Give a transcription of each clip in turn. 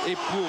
Et pour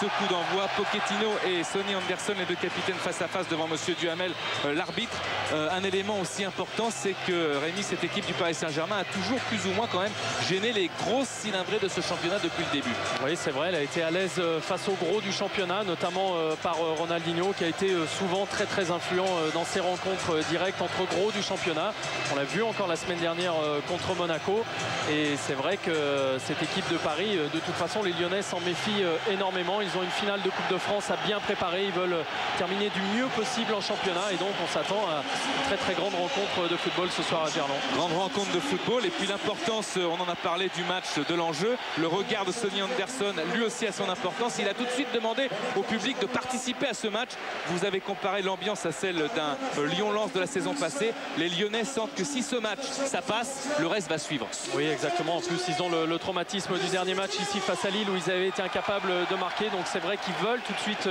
ce coup d'envoi, Pochettino et Sonny Anderson, les deux capitaines face à face devant Monsieur Duhamel, l'arbitre. Un élément aussi important, c'est que Rémi, cette équipe du Paris Saint-Germain a toujours plus ou moins quand même gêné les grosses cylindrées de ce championnat depuis le début. Oui, c'est vrai, elle a été à l'aise face au gros du championnat, notamment par Ronaldinho, qui a été souvent très influent dans ses rencontres directes entre gros du championnat. On l'a vu encore la semaine dernière contre Monaco. Et c'est vrai que cette équipe de Paris, de toute façon, les Lyonnais s'en méfient énormément. Ils ont une finale de Coupe de France à bien préparer. Ils veulent terminer du mieux possible en championnat. Et donc, on s'attend à une très grande rencontre de football ce soir à Gerland. Grande rencontre de football. Et puis l'importance, on en a parlé du match, de l'enjeu. Le regard de Sonny Anderson, lui aussi a son importance. Il a tout de suite demandé au public de participer à ce match. Vous avez comparé l'ambiance à celle d'un Lyon-Lens de la saison passée. Les Lyonnais sentent que si ce match, ça passe, le reste va suivre. Oui, exactement. En plus, ils ont le traumatisme du dernier match ici face à Lille où ils avaient été incapables de marquer. Donc c'est vrai qu'ils veulent tout de suite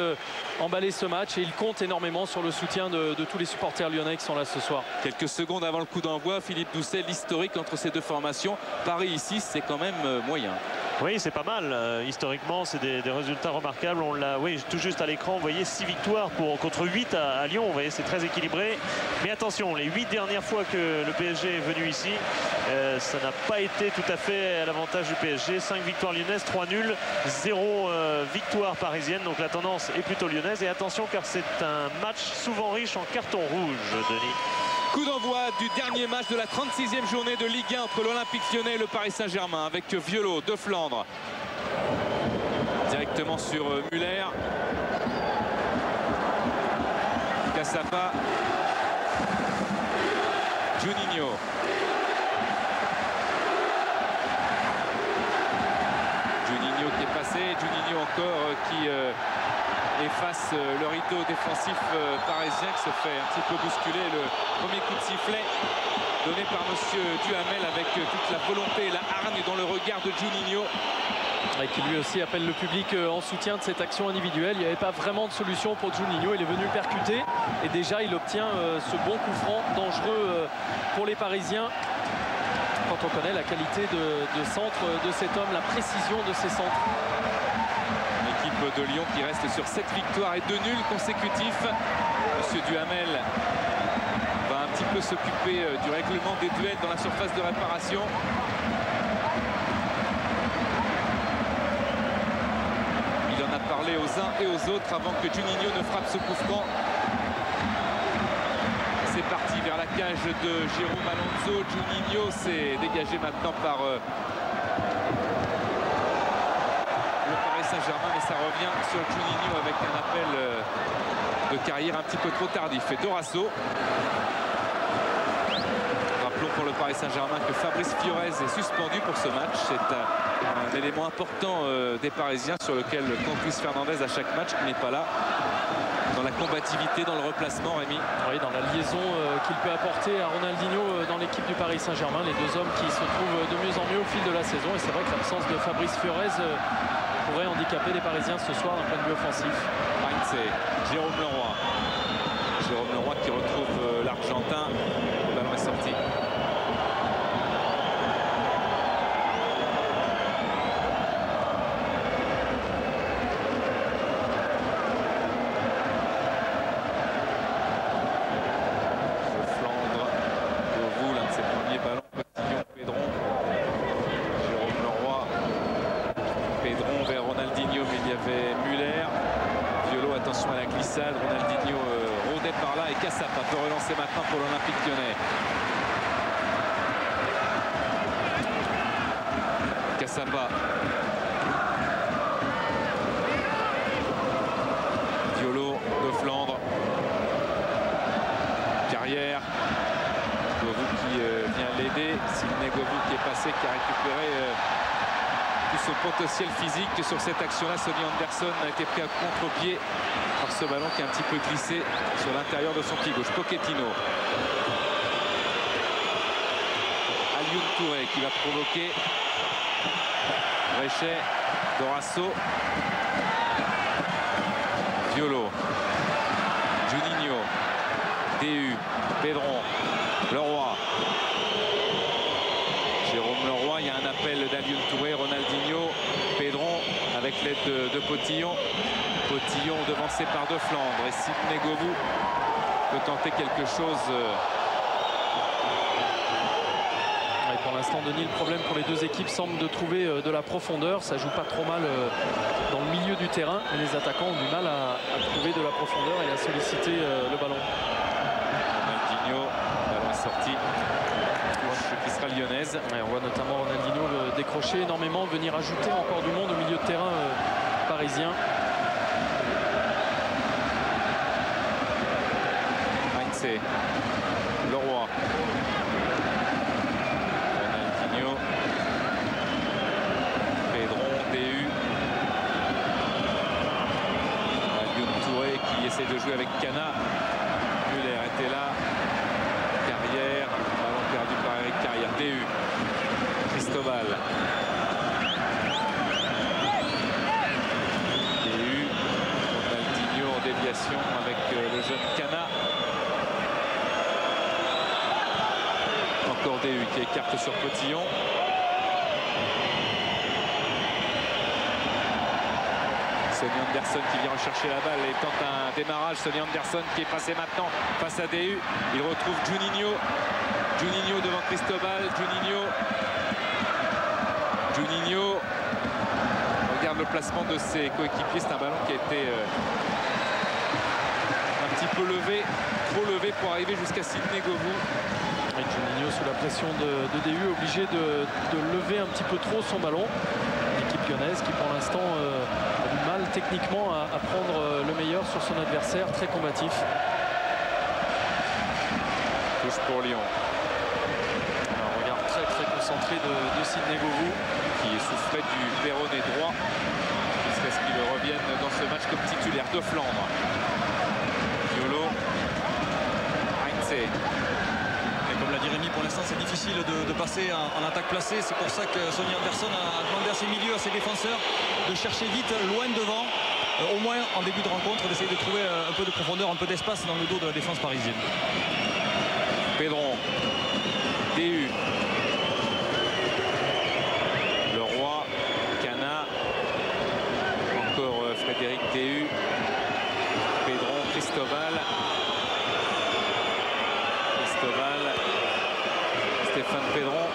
emballer ce match et ils comptent énormément sur le soutien de tous les supporters lyonnais qui sont là ce soir. Quelques secondes avant le coup d'envoi, Philippe Doucet, l'historique entre ces deux formations. Paris ici, c'est quand même moyen. Oui, c'est pas mal. Historiquement, c'est des résultats remarquables. On l'a, oui, tout juste à l'écran, vous voyez 6 victoires contre 8 à Lyon. Vous voyez, c'est très équilibré. Mais attention, les 8 dernières fois que le PSG est venu ici, ça n'a pas été tout à fait à l'avantage du PSG. 5 victoires lyonnaises, 3 nuls, 0 victoire parisienne. Donc la tendance est plutôt lyonnaise. Et attention, car c'est un match souvent riche en cartons rouges, Denis. Coup d'envoi du dernier match de la 36e journée de Ligue 1 entre l'Olympique Lyonnais et le Paris Saint-Germain avec Violo de Flandre. Directement sur Muller. Cassapa. Juninho. Juninho qui est passé. Juninho encore qui efface le rideau défensif parisien qui se fait un petit peu bousculer. Le premier coup de sifflet donné par Monsieur Duhamel avec toute la volonté et la hargne dans le regard de Juninho. Et qui lui aussi appelle le public en soutien de cette action individuelle. Il n'y avait pas vraiment de solution pour Juninho. Il est venu percuter et déjà il obtient ce bon coup franc dangereux pour les Parisiens. Quand on connaît la qualité de centre de cet homme, la précision de ses centres. De Lyon qui reste sur 7 victoires et 2 nuls consécutifs. Monsieur Duhamel va un petit peu s'occuper du règlement des duels dans la surface de réparation. Il en a parlé aux uns et aux autres avant que Juninho ne frappe ce coup franc. C'est parti vers la cage de Jérôme Alonso. Juninho s'est dégagé maintenant par Saint-Germain, mais ça revient sur Juninho avec un appel de carrière un petit peu trop tardif. Et Dorasso. Rappelons pour le Paris Saint-Germain que Fabrice Fiorez est suspendu pour ce match. C'est un élément important des Parisiens sur lequel compte Luis Fernandez à chaque match, qui n'est pas là. Dans la combativité, dans le replacement, Rémi. Oui, dans la liaison qu'il peut apporter à Ronaldinho dans l'équipe du Paris Saint-Germain. Les deux hommes qui se trouvent de mieux en mieux au fil de la saison. Et c'est vrai que l'absence de Fabrice Fiorez pourrait handicaper les Parisiens ce soir d'un point de vue offensif. C'est Jérôme Leroy. Jérôme Leroy qui retrouve l'Argentin. Le ballon est sorti. Flandre. Pour vous, l'un de ses premiers ballons. Pedron. Jérôme Leroy. Pedron vers Ronaldinho, mais il y avait Muller. Violo, attention à la glissade. Ronaldinho rôdait par là et Cassapa peut relancer maintenant pour l'Olympique Lyonnais. Cassapa. Violo de Flandre. Carrière. Govou qui vient l'aider. Sidney Govou qui est passé, qui a récupéré tout son potentiel physique. Sur cette action-là, Sonny Anderson a été pris à contre-pied par ce ballon qui a un petit peu glissé sur l'intérieur de son pied gauche. Pochettino. Alioune Touré qui va provoquer. Bréchet, Dorasso. Violo. Juninho. DU. Pedron. Leroy. Jérôme Leroy, il y a un appel rappel d'Alioune Touré, Ronaldinho, Pedron avec l'aide de Potillon. Potillon devancé par De Flandre et Sidney Govou peut tenter quelque chose. Pour l'instant, Denis, le problème pour les deux équipes semble de trouver de la profondeur. Ça joue pas trop mal dans le milieu du terrain, mais les attaquants ont du mal à trouver de la profondeur et à solliciter le ballon. Ronaldinho, ballon est sorti. Touche qui sera lyonnaise. Et on voit notamment Ronaldinho le décrocher énormément, venir ajouter encore du monde au milieu de terrain parisien. Heinze, Leroy. Essaie de jouer avec Cana. Muller était là. Carrière. Ballon perdu par Eric Carrière. DU. Cristobal. DU. Ronaldinho en déviation avec le jeune Cana. Encore DU qui écarte sur Potillon. Sonny Anderson qui vient rechercher la balle et tente un démarrage. Sonny Anderson qui est passé maintenant face à DU. Il retrouve Juninho. Juninho devant Cristobal. Juninho regarde le placement de ses coéquipiers. C'est un ballon qui a été un petit peu levé, trop levé pour arriver jusqu'à Sidney Govou. Et Juninho sous la pression de DU, obligé de lever un petit peu trop son ballon. L'équipe lyonnaise qui pour l'instant a du mal techniquement à prendre le meilleur sur son adversaire, très combatif. Touche pour Lyon. Alors, on regarde très concentré de Sidney Govou qui souffrait du péroné droit jusqu'à ce qu'il revienne dans ce match comme titulaire. De Flandre. Yolo. Heinze. Comme l'a dit Rémi, pour l'instant c'est difficile de passer en attaque placée. C'est pour ça que Sonny Anderson a demandé à ses milieux, à ses défenseurs de chercher vite, loin devant, au moins en début de rencontre, d'essayer de trouver un peu de profondeur, un peu d'espace dans le dos de la défense parisienne. Pedron. DU. Leroy. Cana. Encore Frédéric DU. Pedron. Cristobal. Stéphane Pedron.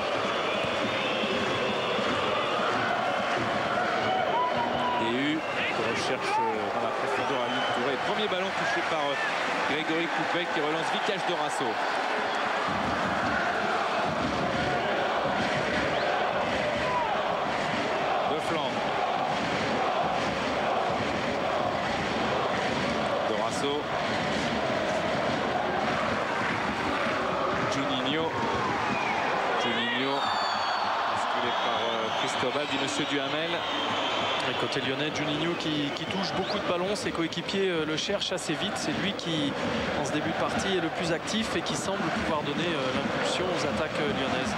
DU qui recherche dans la profondeur à Alioune Touré. Premier ballon touché par Grégory Coupet qui relance Vicage Dorasso. De Flandre. Dorasso. Juninho, bousculé par Cristobal, dit Monsieur Duhamel. Et côté lyonnais, Juninho qui touche beaucoup de ballons, ses coéquipiers le cherchent assez vite. C'est lui qui, en ce début de partie, est le plus actif et qui semble pouvoir donner l'impulsion aux attaques lyonnaises.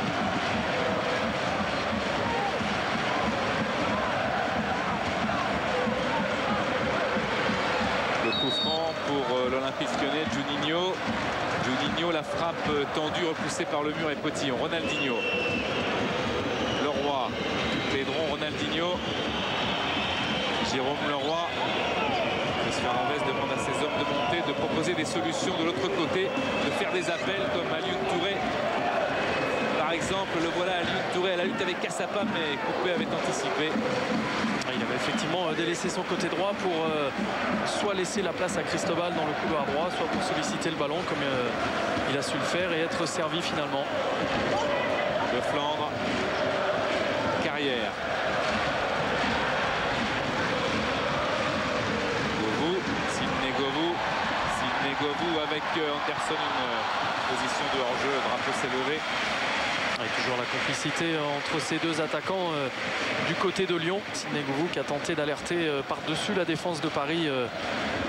Le coup franc pour l'Olympique lyonnais, Juninho. Juninho, la frappe tendue, repoussée par le mur et Potillon. Ronaldinho. Leroy. Pedron, Ronaldinho. Jérôme Leroy. Monsieur Arnavez demande à ses hommes de monter, de proposer des solutions de l'autre côté, de faire des appels comme Alioune Touré. Par exemple, le voilà Alioune Touré à la lutte avec Cassapa, mais Coupé avait anticipé. Il avait effectivement délaissé son côté droit pour soit laisser la place à Cristobal dans le couloir droit, soit pour solliciter le ballon comme il a su le faire et être servi finalement. De Flandre. Carrière. Govou. Sidney Govou. Sidney Govou avec Anderson, une position de hors-jeu. Le drapeau s'est levé. Et toujours la complicité entre ces deux attaquants du côté de Lyon. Sidney Govou qui a tenté d'alerter par-dessus la défense de Paris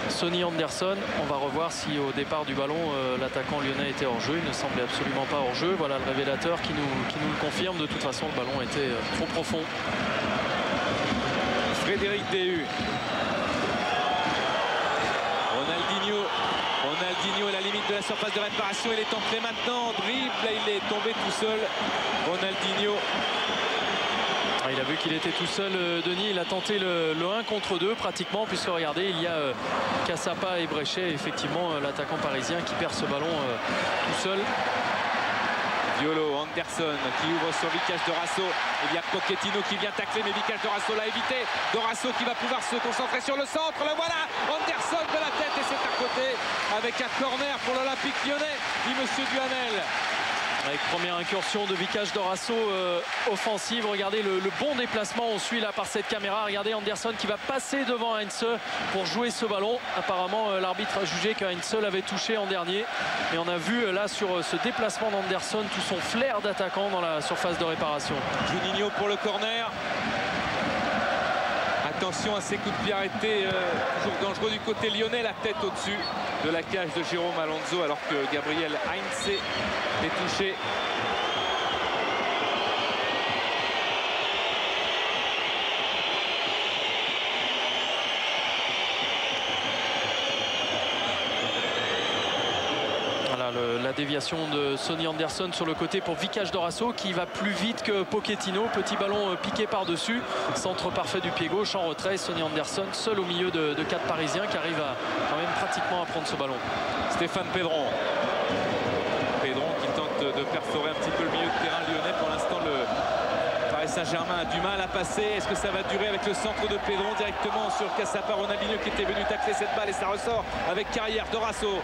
Sonny Anderson. On va revoir si au départ du ballon l'attaquant lyonnais était hors jeu. Il ne semblait absolument pas hors jeu. Voilà le révélateur qui nous le confirme. De toute façon, le ballon était trop profond. Frédéric DU. Ronaldinho à la limite de la surface de réparation. Il est entré maintenant en dribble. Il est tombé tout seul. Ronaldinho Il a vu qu'il était tout seul, Denis. Il a tenté le 1 contre 2 pratiquement, puisque regardez, il y a Cassapa et Bréchet, effectivement l'attaquant parisien qui perd ce ballon tout seul. Violo, Anderson qui ouvre sur Vicage Dorasso. Il y a Pochettino qui vient tacler, mais Vicage Dorasso l'a évité. Dorasso qui va pouvoir se concentrer sur le centre. Le voilà, Anderson de la tête et c'est à côté avec un corner pour l'Olympique Lyonnais, dit monsieur Duhamel. Avec première incursion de Vicage Dorasso offensive. Regardez le bon déplacement, on suit là par cette caméra. Regardez Anderson qui va passer devant Heinze pour jouer ce ballon. Apparemment l'arbitre a jugé que Heinze l'avait touché en dernier. Et on a vu là sur ce déplacement d'Anderson tout son flair d'attaquant dans la surface de réparation. Juninho pour le corner. Attention à ces coups de pied arrêtés, toujours dangereux du côté lyonnais, la tête au-dessus de la cage de Jérôme Alonso alors que Gabriel Heinze est touché. La déviation de Sonny Anderson sur le côté pour Vicage Dorasso qui va plus vite que Pochettino. Petit ballon piqué par-dessus. Centre parfait du pied gauche en retrait. Sonny Anderson seul au milieu de 4 Parisiens qui arrivent quand même pratiquement à prendre ce ballon. Stéphane Pedron. Pedron qui tente de perforer un petit peu le milieu de terrain lyonnais. Pour l'instant, le Paris Saint-Germain a du mal à passer. Est-ce que ça va durer avec le centre de Pedron directement sur Cassapa? Ronaldinho qui était venu tacler cette balle et ça ressort avec Carrière. Dorasso.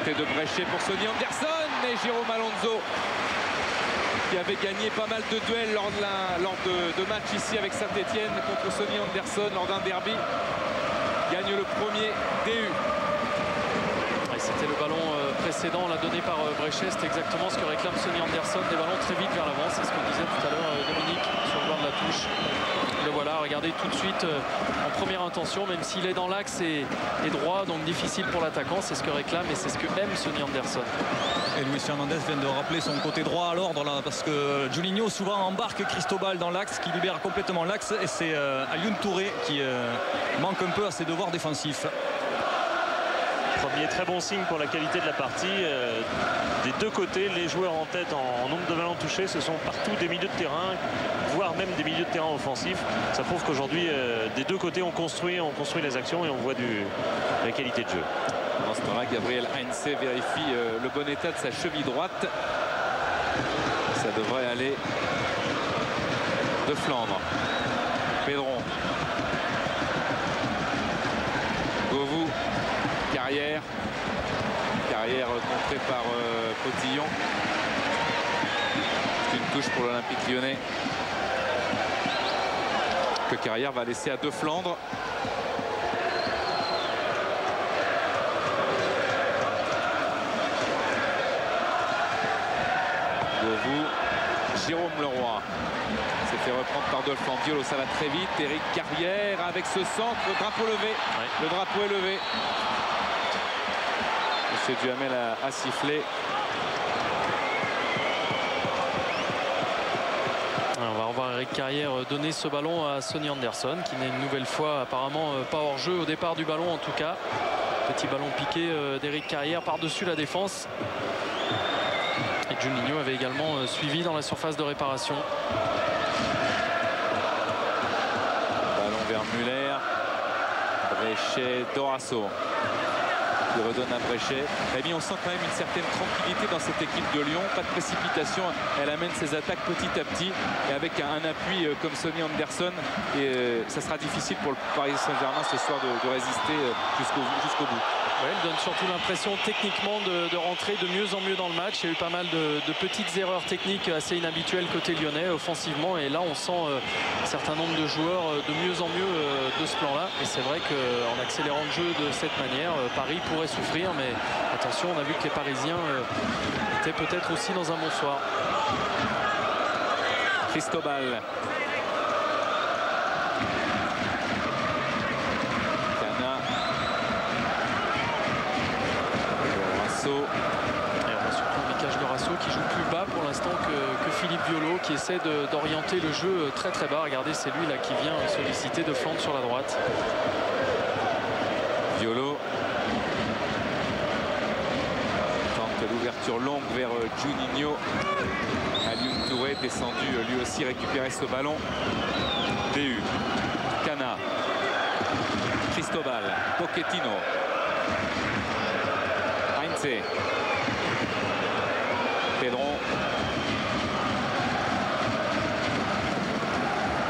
De Bréchet pour Sonny Anderson et Jérôme Alonso qui avait gagné pas mal de duels lors de matchs ici avec Saint-Etienne contre Sonny Anderson lors d'un derby, gagne le premier DU. C'était le ballon précédent, on l'a donné par Bréchet, c'est exactement ce que réclame Sonny Anderson, des ballons très vite vers l'avant, c'est ce que disait tout à l'heure Dominique sur le bord de la touche. Le voilà, regardez tout de suite en première intention, même s'il est dans l'axe et droit, donc difficile pour l'attaquant, c'est ce que réclame et c'est ce que aime Sonny Anderson. Et Luis Fernandez vient de rappeler son côté droit à l'ordre là, parce que Juninho souvent embarque Cristobal dans l'axe, qui libère complètement l'axe, et c'est Alioune Touré qui manque un peu à ses devoirs défensifs. Premier très bon signe pour la qualité de la partie. Des deux côtés, les joueurs en tête en nombre de ballons touchés, ce sont partout des milieux de terrain, voire même des milieux de terrain offensifs. Ça prouve qu'aujourd'hui, des deux côtés, on construit les actions et on voit la qualité de jeu. Dans ce temps-là, Gabriel Heinze vérifie le bon état de sa cheville droite. Ça devrait aller de Flandre. Pedron. Govou. Carrière contrée par Potillon. C'est une touche pour l'Olympique Lyonnais que Carrière va laisser à De Flandre. Govou, Jérôme Leroy s'est fait reprendre par De Flandre. Violo, ça va très vite. Éric Carrière avec ce centre, le drapeau levé. Ouais. Le drapeau est levé. Monsieur Duhamel a sifflé. On va revoir Éric Carrière donner ce ballon à Sonny Anderson qui n'est une nouvelle fois apparemment pas hors jeu au départ du ballon en tout cas. Petit ballon piqué d'Éric Carrière par-dessus la défense. Et Juninho avait également suivi dans la surface de réparation. Ballon vers Muller. Bréchet, Dorasso. Qui redonne à Bréchet. Eh bien, on sent quand même une certaine tranquillité dans cette équipe de Lyon. Pas de précipitation. Elle amène ses attaques petit à petit. Et avec un appui comme Sonny Anderson. Et ça sera difficile pour le Paris Saint-Germain ce soir de résister jusqu'au bout. Ouais, elle donne surtout l'impression techniquement de rentrer de mieux en mieux dans le match. Il y a eu pas mal de petites erreurs techniques assez inhabituelles côté lyonnais offensivement. Et là, on sent un certain nombre de joueurs de mieux en mieux de ce plan-là. Et c'est vrai qu'en accélérant le jeu de cette manière, Paris pourrait souffrir. Mais attention, on a vu que les Parisiens étaient peut-être aussi dans un bon soir. Cristobal. Et on a surtout Vicage Dorasso qui joue plus bas pour l'instant que Philippe Violo qui essaie d'orienter le jeu très très bas. Regardez, c'est lui là qui vient solliciter De Flandre sur la droite. Violo tente l'ouverture Ouverture longue vers Juninho. Alioune Touré descendu lui aussi récupérer ce ballon. DU. Cana. Cristobal. Pochettino. Heinze. Pedron.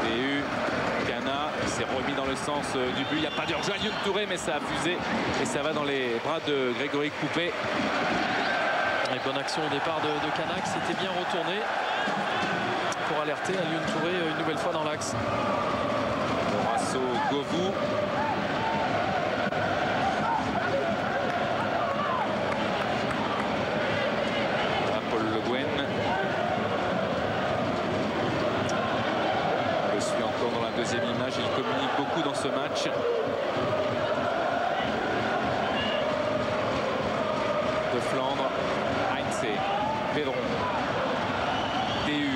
DU. Cana. Il s'est remis dans le sens du but. Il n'y a pas d'urgence. Alioune Touré, mais ça a fusé. Et ça va dans les bras de Grégory Coupé. Et bonne action au départ de Cana qui s'était bien retourné pour alerter Alioune Touré une nouvelle fois dans l'axe. Dorasso, Govou. Paul Le Guen. On le suit encore dans la deuxième image. Il communique beaucoup dans ce match. De Flandre. Heinze. Pedron. DU.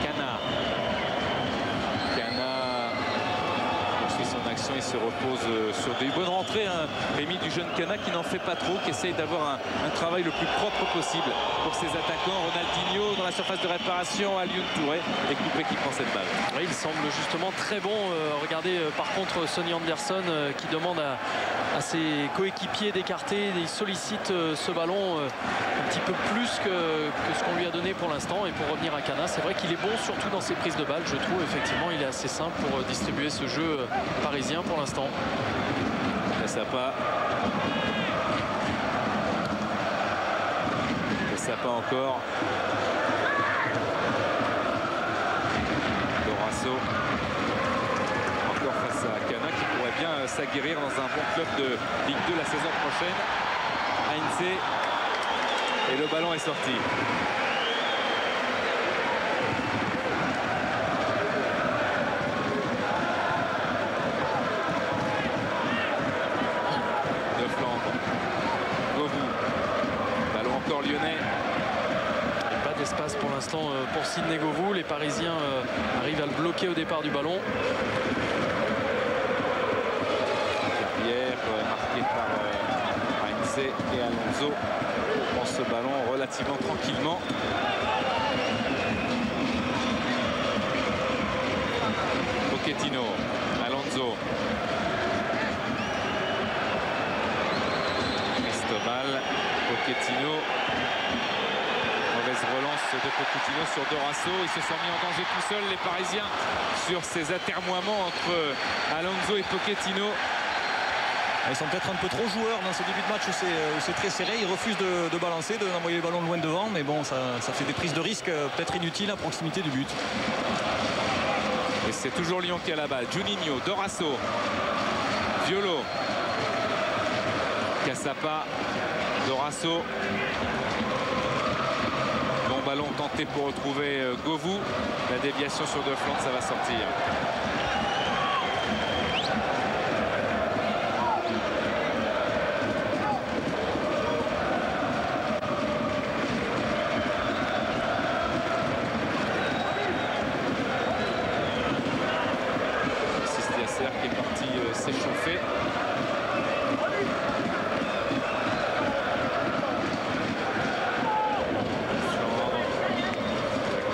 Cana. Cana poursuit son action. Il se repose sur des bonnes rentrées. Rémi, du jeune Cana qui n'en fait pas trop, qui essaye d'avoir un travail le plus propre possible pour ses attaquants. Ronaldinho dans la surface de réparation. Alioune Touré et Coupé qui prend cette balle. Oui, il semble justement très bon. Regardez par contre Sonny Anderson qui demande à ses coéquipiers d'écarter. Il sollicite ce ballon un petit peu plus que ce qu'on lui a donné pour l'instant. Et pour revenir à Cana, c'est vrai qu'il est bon surtout dans ses prises de balles. Je trouve effectivement il est assez simple pour distribuer ce jeu parisien pour l'instant. Cassapa. Cassapa encore. Dorasso. Encore face à Cana qui pourrait bien s'aguerrir dans un bon club de Ligue 2 la saison prochaine. Heinze. Et le ballon est sorti. De Flandre. Govou. Ballon encore lyonnais. Pas d'espace pour l'instant pour Sidney Govou. Les Parisiens arrivent à le bloquer au départ du ballon. Carrière marqué par Heinze et Alonso. Prend ce ballon relativement tranquillement. Pochettino. Alonso. Cristobal. Pochettino. Mauvaise relance de Pochettino sur Dorasso. Ils se sont mis en danger tout seuls, les Parisiens, sur ces atermoiements entre Alonso et Pochettino. Ils sont peut-être un peu trop joueurs dans ce début de match où c'est très serré. Ils refusent de balancer, d'envoyer les ballons loin devant. Mais bon, ça fait des prises de risque peut-être inutiles à proximité du but. Et c'est toujours Lyon qui a la balle. Juninho, Dorasso, Violo, Cassapa, Dorasso. Bon ballon tenté pour retrouver Govou. La déviation sur De Flandre, ça va sortir. Qui est parti s'échauffer.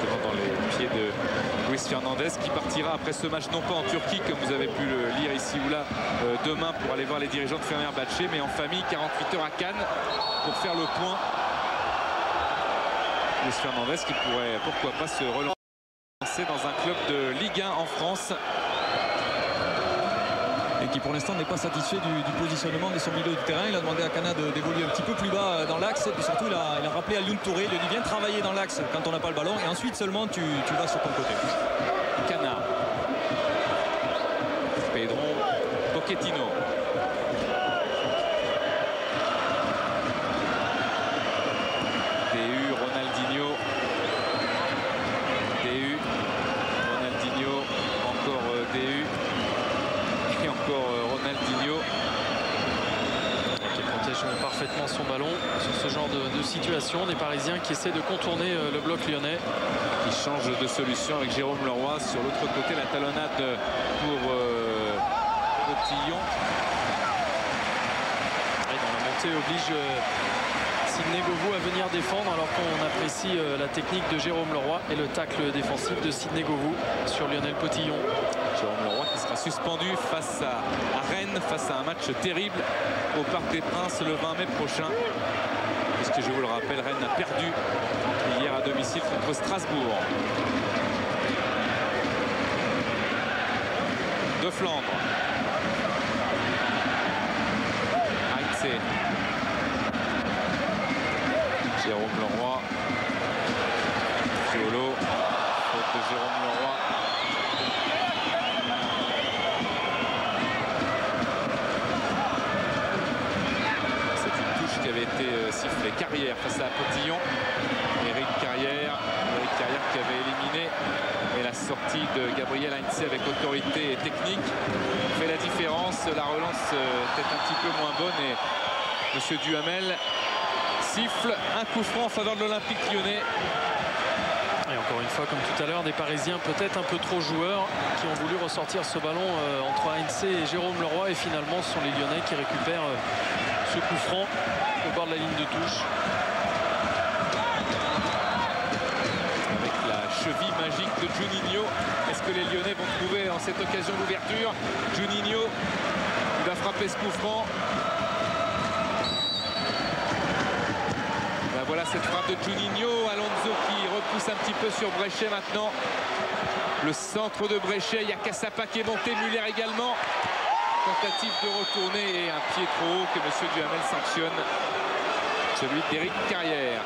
Directement dans les pieds de Luis Fernandez qui partira après ce match non pas en Turquie comme vous avez pu le lire ici ou là demain pour aller voir les dirigeants de Fenerbahçe, mais en famille 48 heures à Cannes pour faire le point. Luis Fernandez qui pourrait pourquoi pas se relancer dans un club de Ligue 1 en France. Et qui pour l'instant n'est pas satisfait du positionnement de son milieu du terrain. Il a demandé à Cana d'évoluer un petit peu plus bas dans l'axe. Et puis surtout, il a rappelé à Alioune Touré. Il lui a dit viens travailler dans l'axe quand on n'a pas le ballon. Et ensuite seulement tu vas sur ton côté. Cana. Pedron. Pochettino. DU. Ronaldinho. DU. Ronaldinho. Encore DU. Et encore Ronaldinho. Qui protège parfaitement son ballon sur ce genre de situation. Des Parisiens qui essaient de contourner le bloc lyonnais. Qui change de solution avec Jérôme Leroy. Sur l'autre côté, la talonnade pour Potillon. Et dans la montée oblige Sidney Govou à venir défendre alors qu'on apprécie la technique de Jérôme Leroy et le tacle défensif de Sidney Govou sur Lionel Potillon. Jérôme Leroy qui sera suspendu face à Rennes, face à un match terrible au Parc des Princes le 20 mai prochain. Puisque je vous le rappelle, Rennes a perdu hier à domicile contre Strasbourg. De Flandre. Heinze. Jérôme Leroy. Fiolo. Faute de Jérôme Leroy. C'est une touche qui avait été sifflée. Carrière face à Potillon. Éric Carrière qui avait éliminé. Et la sortie de Gabriel Heinze avec autorité et technique fait la différence. La relance peut-être un petit peu moins bonne et M. Duhamel siffle un coup franc en faveur de l'Olympique Lyonnais. Et encore une fois, comme tout à l'heure, des Parisiens peut-être un peu trop joueurs qui ont voulu ressortir ce ballon entre Heinze et Jérôme Leroy. Et finalement, ce sont les Lyonnais qui récupèrent ce coup franc au bord de la ligne de touche. Cheville magique de Juninho. Est-ce que les Lyonnais vont trouver en cette occasion d'ouverture? Juninho il va frapper ce coup franc. Ben voilà cette frappe de Juninho. Alonso qui repousse un petit peu sur Bréchet maintenant. Le centre de Bréchet. Il y a Cassapa qui est monté. Muller également. Tentative de retourner et un pied trop haut que M. Duhamel sanctionne. Celui d'Éric Carrière.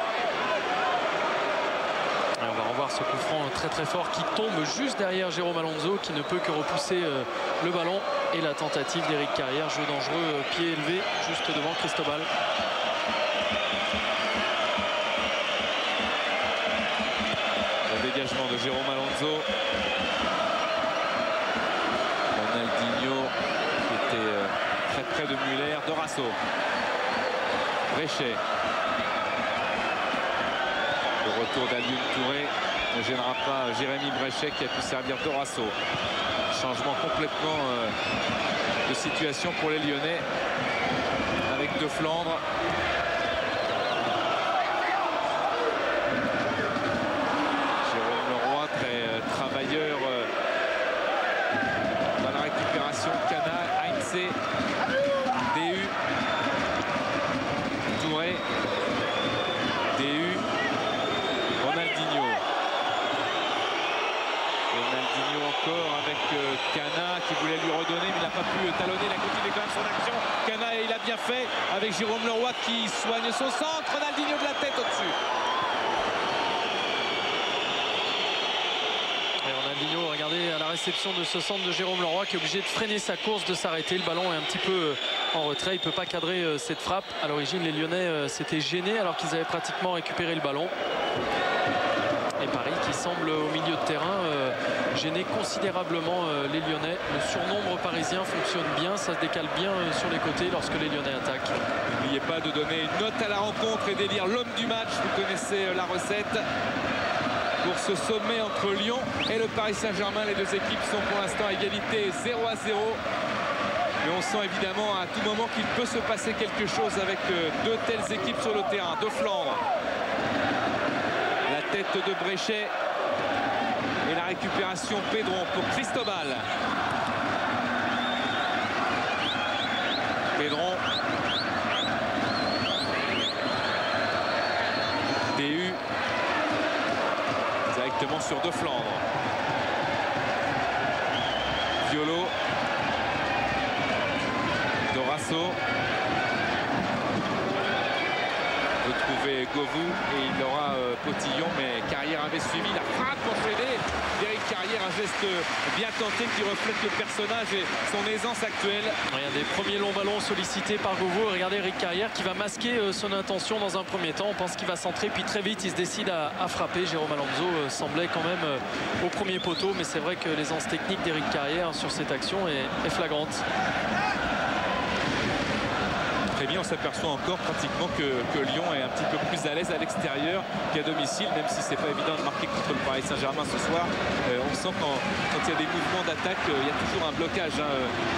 Et on va revoir ce coup franc très très fort qui tombe juste derrière Jérôme Alonso qui ne peut que repousser le ballon. Et la tentative d'Éric Carrière, jeu dangereux, pied élevé juste devant Cristobal. Le dégagement de Jérôme Alonso. Ronaldinho qui était très près de Muller. Dorasso. Bréchet. Le retour d'Alioune Touré ne gênera pas Jérémy Bréchet qui a pu servir Dorasso. Changement complètement de situation pour les Lyonnais avec De Flandre. Jérôme Leroy, très travailleur dans la récupération. Cana, Heinze, DU, Touré, DU. Ronaldinho encore avec Cana qui voulait lui redonner mais il n'a pas pu talonner. Il a continué quand même son action. Cana et il a bien fait avec Jérôme Leroy qui soigne son centre. Ronaldinho de la tête au-dessus. Et Ronaldinho, regardez à la réception de ce centre de Jérôme Leroy qui est obligé de freiner sa course, de s'arrêter. Le ballon est un petit peu en retrait. Il ne peut pas cadrer cette frappe. À l'origine, les Lyonnais s'étaient gênés alors qu'ils avaient pratiquement récupéré le ballon. Et Paris qui semble au milieu de terrain gêner considérablement les Lyonnais. Le surnombre parisien fonctionne bien, ça se décale bien sur les côtés lorsque les Lyonnais attaquent. N'oubliez pas de donner une note à la rencontre et d'élire l'homme du match. Vous connaissez la recette. Pour ce sommet entre Lyon et le Paris Saint-Germain, les deux équipes sont pour l'instant à égalité 0-0. Mais on sent évidemment à tout moment qu'il peut se passer quelque chose avec deux telles équipes sur le terrain. De Flandre. La tête de Bréchet et la récupération Pedron pour Cristobal. Pedron. DU. Directement sur De Flandre. Fiolo. Dorasso. Retrouver Govou et il aura Potillon, mais Carrière avait suivi la frappe enchaînée d'Éric Carrière, un geste bien tenté qui reflète le personnage et son aisance actuelle. Regardez, premier long ballon sollicité par Govou. Regardez Éric Carrière qui va masquer son intention dans un premier temps. On pense qu'il va centrer, puis très vite il se décide à frapper. Jérôme Alonso semblait quand même au premier poteau, mais c'est vrai que l'aisance technique d'Éric Carrière sur cette action est flagrante. Très Jérémy, on s'aperçoit encore pratiquement que Lyon est un petit peu plus à l'aise à l'extérieur qu'à domicile, même si c'est pas évident de marquer contre le Paris Saint-Germain ce soir. On sent quand il y a des mouvements d'attaque, il y a toujours un blocage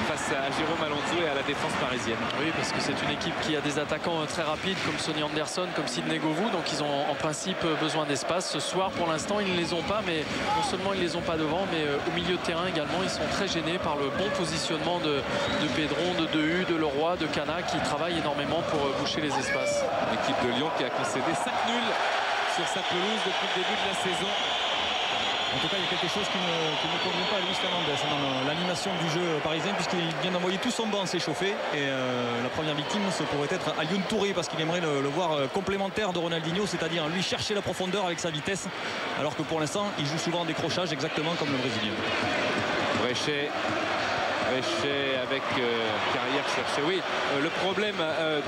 face à Jérôme Alonso et à la défense parisienne. Oui, parce que c'est une équipe qui a des attaquants très rapides comme Sonny Anderson, comme Sidney Govou, donc ils ont en principe besoin d'espace. Ce soir, pour l'instant, ils ne les ont pas, mais non seulement ils ne les ont pas devant, mais au milieu de terrain également, ils sont très gênés par le bon positionnement de Pedron, de Dehu, de Leroy, de Cana, qui travaillent énormément pour boucher les espaces. L'équipe de Lyon qui a concédé 5 nuls sur sa pelouse depuis le début de la saison. En tout cas, il y a quelque chose qui ne convient pas à Luis Fernandez dans l'animation du jeu parisien, puisqu'il vient d'envoyer tout son banc s'échauffer. Et la première victime, ce pourrait être Alioune Touré, parce qu'il aimerait le voir complémentaire de Ronaldinho, c'est-à-dire lui chercher la profondeur avec sa vitesse, alors que pour l'instant, il joue souvent en décrochage, exactement comme le Brésilien. Bréchet avec Carrière cherché. Oui, le problème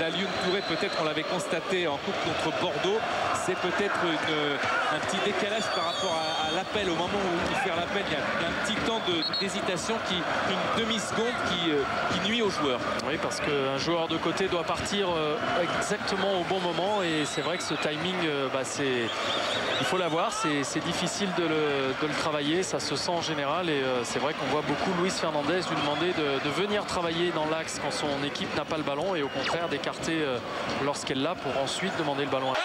d'Alioune Touré, peut-être on l'avait constaté en coupe contre Bordeaux, c'est peut-être un petit décalage par rapport à l'appel. Au moment où il fait l'appel, il y a un petit temps d'hésitation, une demi-seconde qui nuit aux joueurs. Oui, parce qu'un joueur de côté doit partir exactement au bon moment, et c'est vrai que ce timing, il faut l'avoir, c'est difficile de le travailler, ça se sent en général, et c'est vrai qu'on voit beaucoup Luis Fernandez lui demander de venir travailler dans l'axe quand son équipe n'a pas le ballon, et au contraire d'écarter lorsqu'elle l'a pour ensuite demander le ballon. 1-0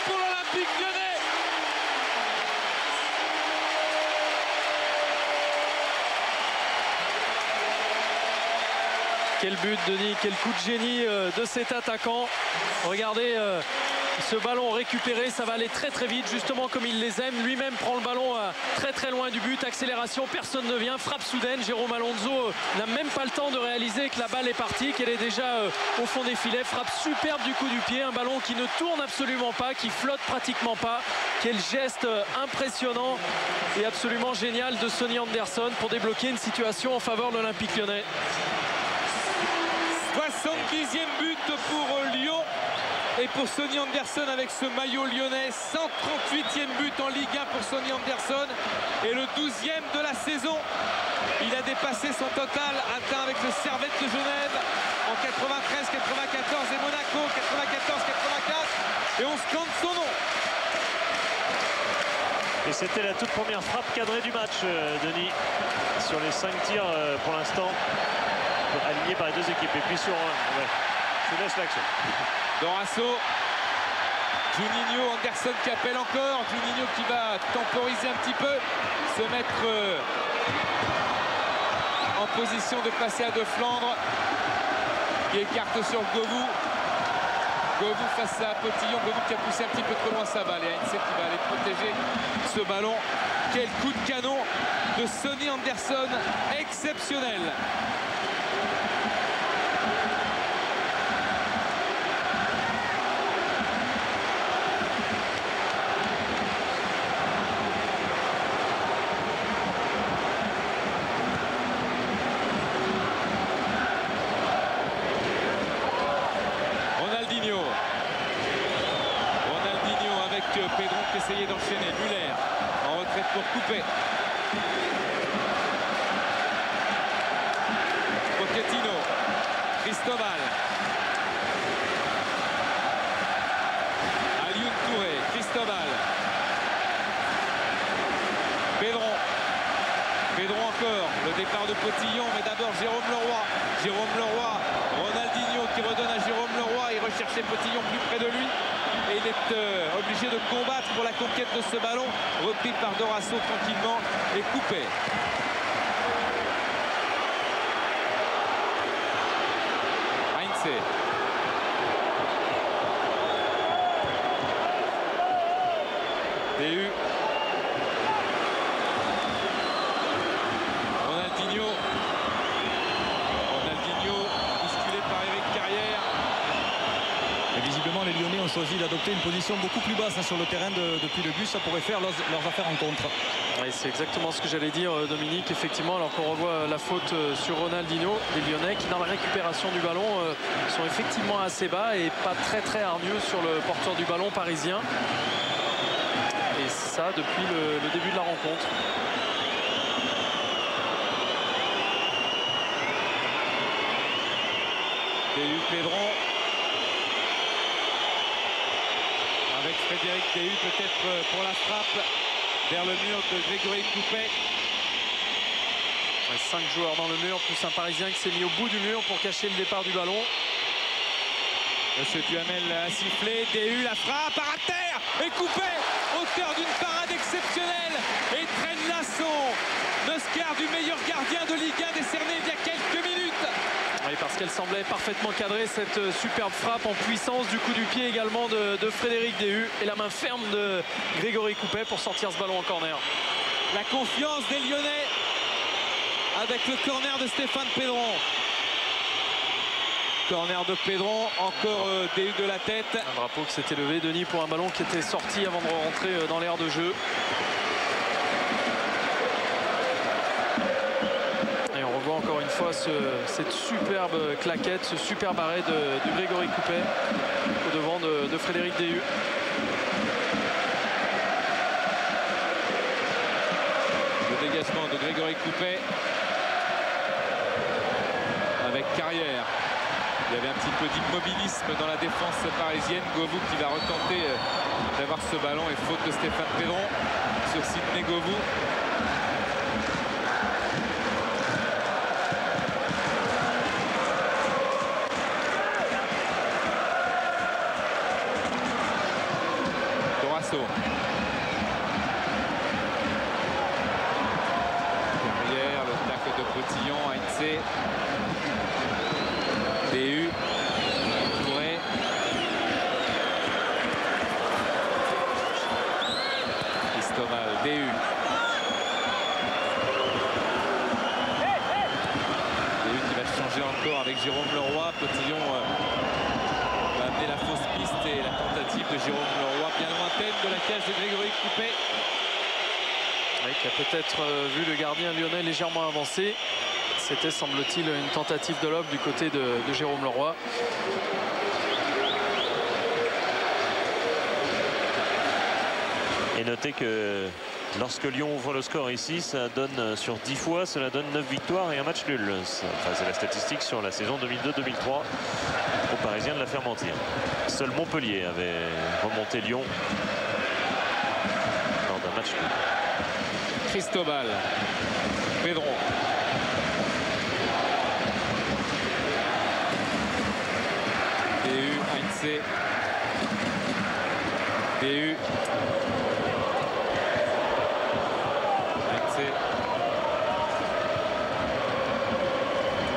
pour l'Olympique Lyonnais. Quel but, Denis, quel coup de génie de cet attaquant. Regardez ce ballon récupéré, ça va aller très très vite, justement comme il les aime. Lui-même prend le ballon très très loin du but, accélération, personne ne vient, frappe soudaine. Jérôme Alonso n'a même pas le temps de réaliser que la balle est partie, qu'elle est déjà au fond des filets. Frappe superbe du coup du pied, un ballon qui ne tourne absolument pas, qui flotte pratiquement pas. Quel geste impressionnant et absolument génial de Sonny Anderson pour débloquer une situation en faveur de l'Olympique Lyonnais. 70e but pour Lyon et pour Sonny Anderson avec ce maillot lyonnais. 138e but en Ligue 1 pour Sonny Anderson et le 12e de la saison. Il a dépassé son total atteint avec le Servette de Genève en 93, 94 et Monaco 94, 84, et on scande son nom. Et c'était la toute première frappe cadrée du match, Denis, sur les 5 tirs pour l'instant alignés par les deux équipes. Et puis sur je vous laisse l'action. Dorasso, Juninho, Anderson qui appelle encore. Juninho qui va temporiser un petit peu, se mettre en position de passer à De Flandre, qui écarte sur Govou. Govou face à Potillon. Govou qui a poussé un petit peu trop loin sa balle. Et Heinze qui va aller protéger ce ballon. Quel coup de canon de Sonny Anderson, exceptionnel. Pedron qui essayait d'enchaîner. Muller en retraite pour couper. Pochettino, Cristobal, Alioune Touré, Cristobal, Pedron encore, le départ de Potillon, mais d'abord Jérôme Leroy, Ronaldinho qui redonne à Jérôme Leroy, il recherchait Potillon plus près de lui. Et il est obligé de combattre pour la conquête de ce ballon, repris par Dorasso tranquillement et coupé. Heinze. Dehu. Ronaldinho bousculé par Eric Carrière. Et visiblement, les Lyonnais ont choisi d'adopter une position beaucoup plus basse sur le terrain depuis le but. Ça pourrait faire leurs affaires en contre. Oui, c'est exactement ce que j'allais dire, Dominique. Effectivement, alors qu'on revoit la faute sur Ronaldinho, des Lyonnais qui, dans la récupération du ballon, sont effectivement assez bas et pas très très hargneux sur le porteur du ballon parisien. Et ça, depuis le début de la rencontre. Pedron Frédéric Déhu peut-être pour la frappe vers le mur de Grégory Coupet. 5 joueurs dans le mur, plus un Parisien qui s'est mis au bout du mur pour cacher le départ du ballon. Monsieur Duhamel a sifflé, Déhu la frappe, à terre, et Coupet, auteur d'une parade exceptionnelle, et traîne l'assaut. Oscar du meilleur gardien de Ligue 1 décerné il y a quelques minutes. Oui, parce qu'elle semblait parfaitement cadrer cette superbe frappe en puissance du coup du pied également de Frédéric Déhu et la main ferme de Grégory Coupet pour sortir ce ballon en corner. La confiance des Lyonnais avec le corner de Stéphane Pedron. Corner de Pedron, encore Déhu de la tête. Un drapeau qui s'était levé, Denis, pour un ballon qui était sorti avant de rentrer dans l'aire de jeu. Et on revoit encore une fois cette superbe claquette, ce superbe arrêt de Grégory Coupet au devant de Frédéric Déhu. Le dégagement de Grégory Coupet avec Carrière. Il y avait un petit peu d'immobilisme dans la défense parisienne. Govou qui va retenter d'avoir ce ballon et faute de Stéphane Pedron sur Sidney Govou. Dorasso. Derrière le tacle de Potillon, Heinze. Déhu, Touré. Cristobal, Déhu. Déhu qui va changer encore avec Jérôme Leroy. Potillon va amener la fausse piste et la tentative de Jérôme Leroy bien lointaine de la cage de Grégory Coupet. Oui, qui a peut-être vu le gardien lyonnais légèrement avancé. C'était, semble-t-il, une tentative de lob du côté de Jérôme Leroy. Et notez que lorsque Lyon ouvre le score ici, ça donne sur 10 fois, cela donne 9 victoires et un match nul. Enfin, c'est la statistique sur la saison 2002-2003 aux Parisiens de la faire mentir. Seul Montpellier avait remonté Lyon lors d'un match nul. Cristobal, Pedron. Déhu, Heinze. Déhu. Heinze.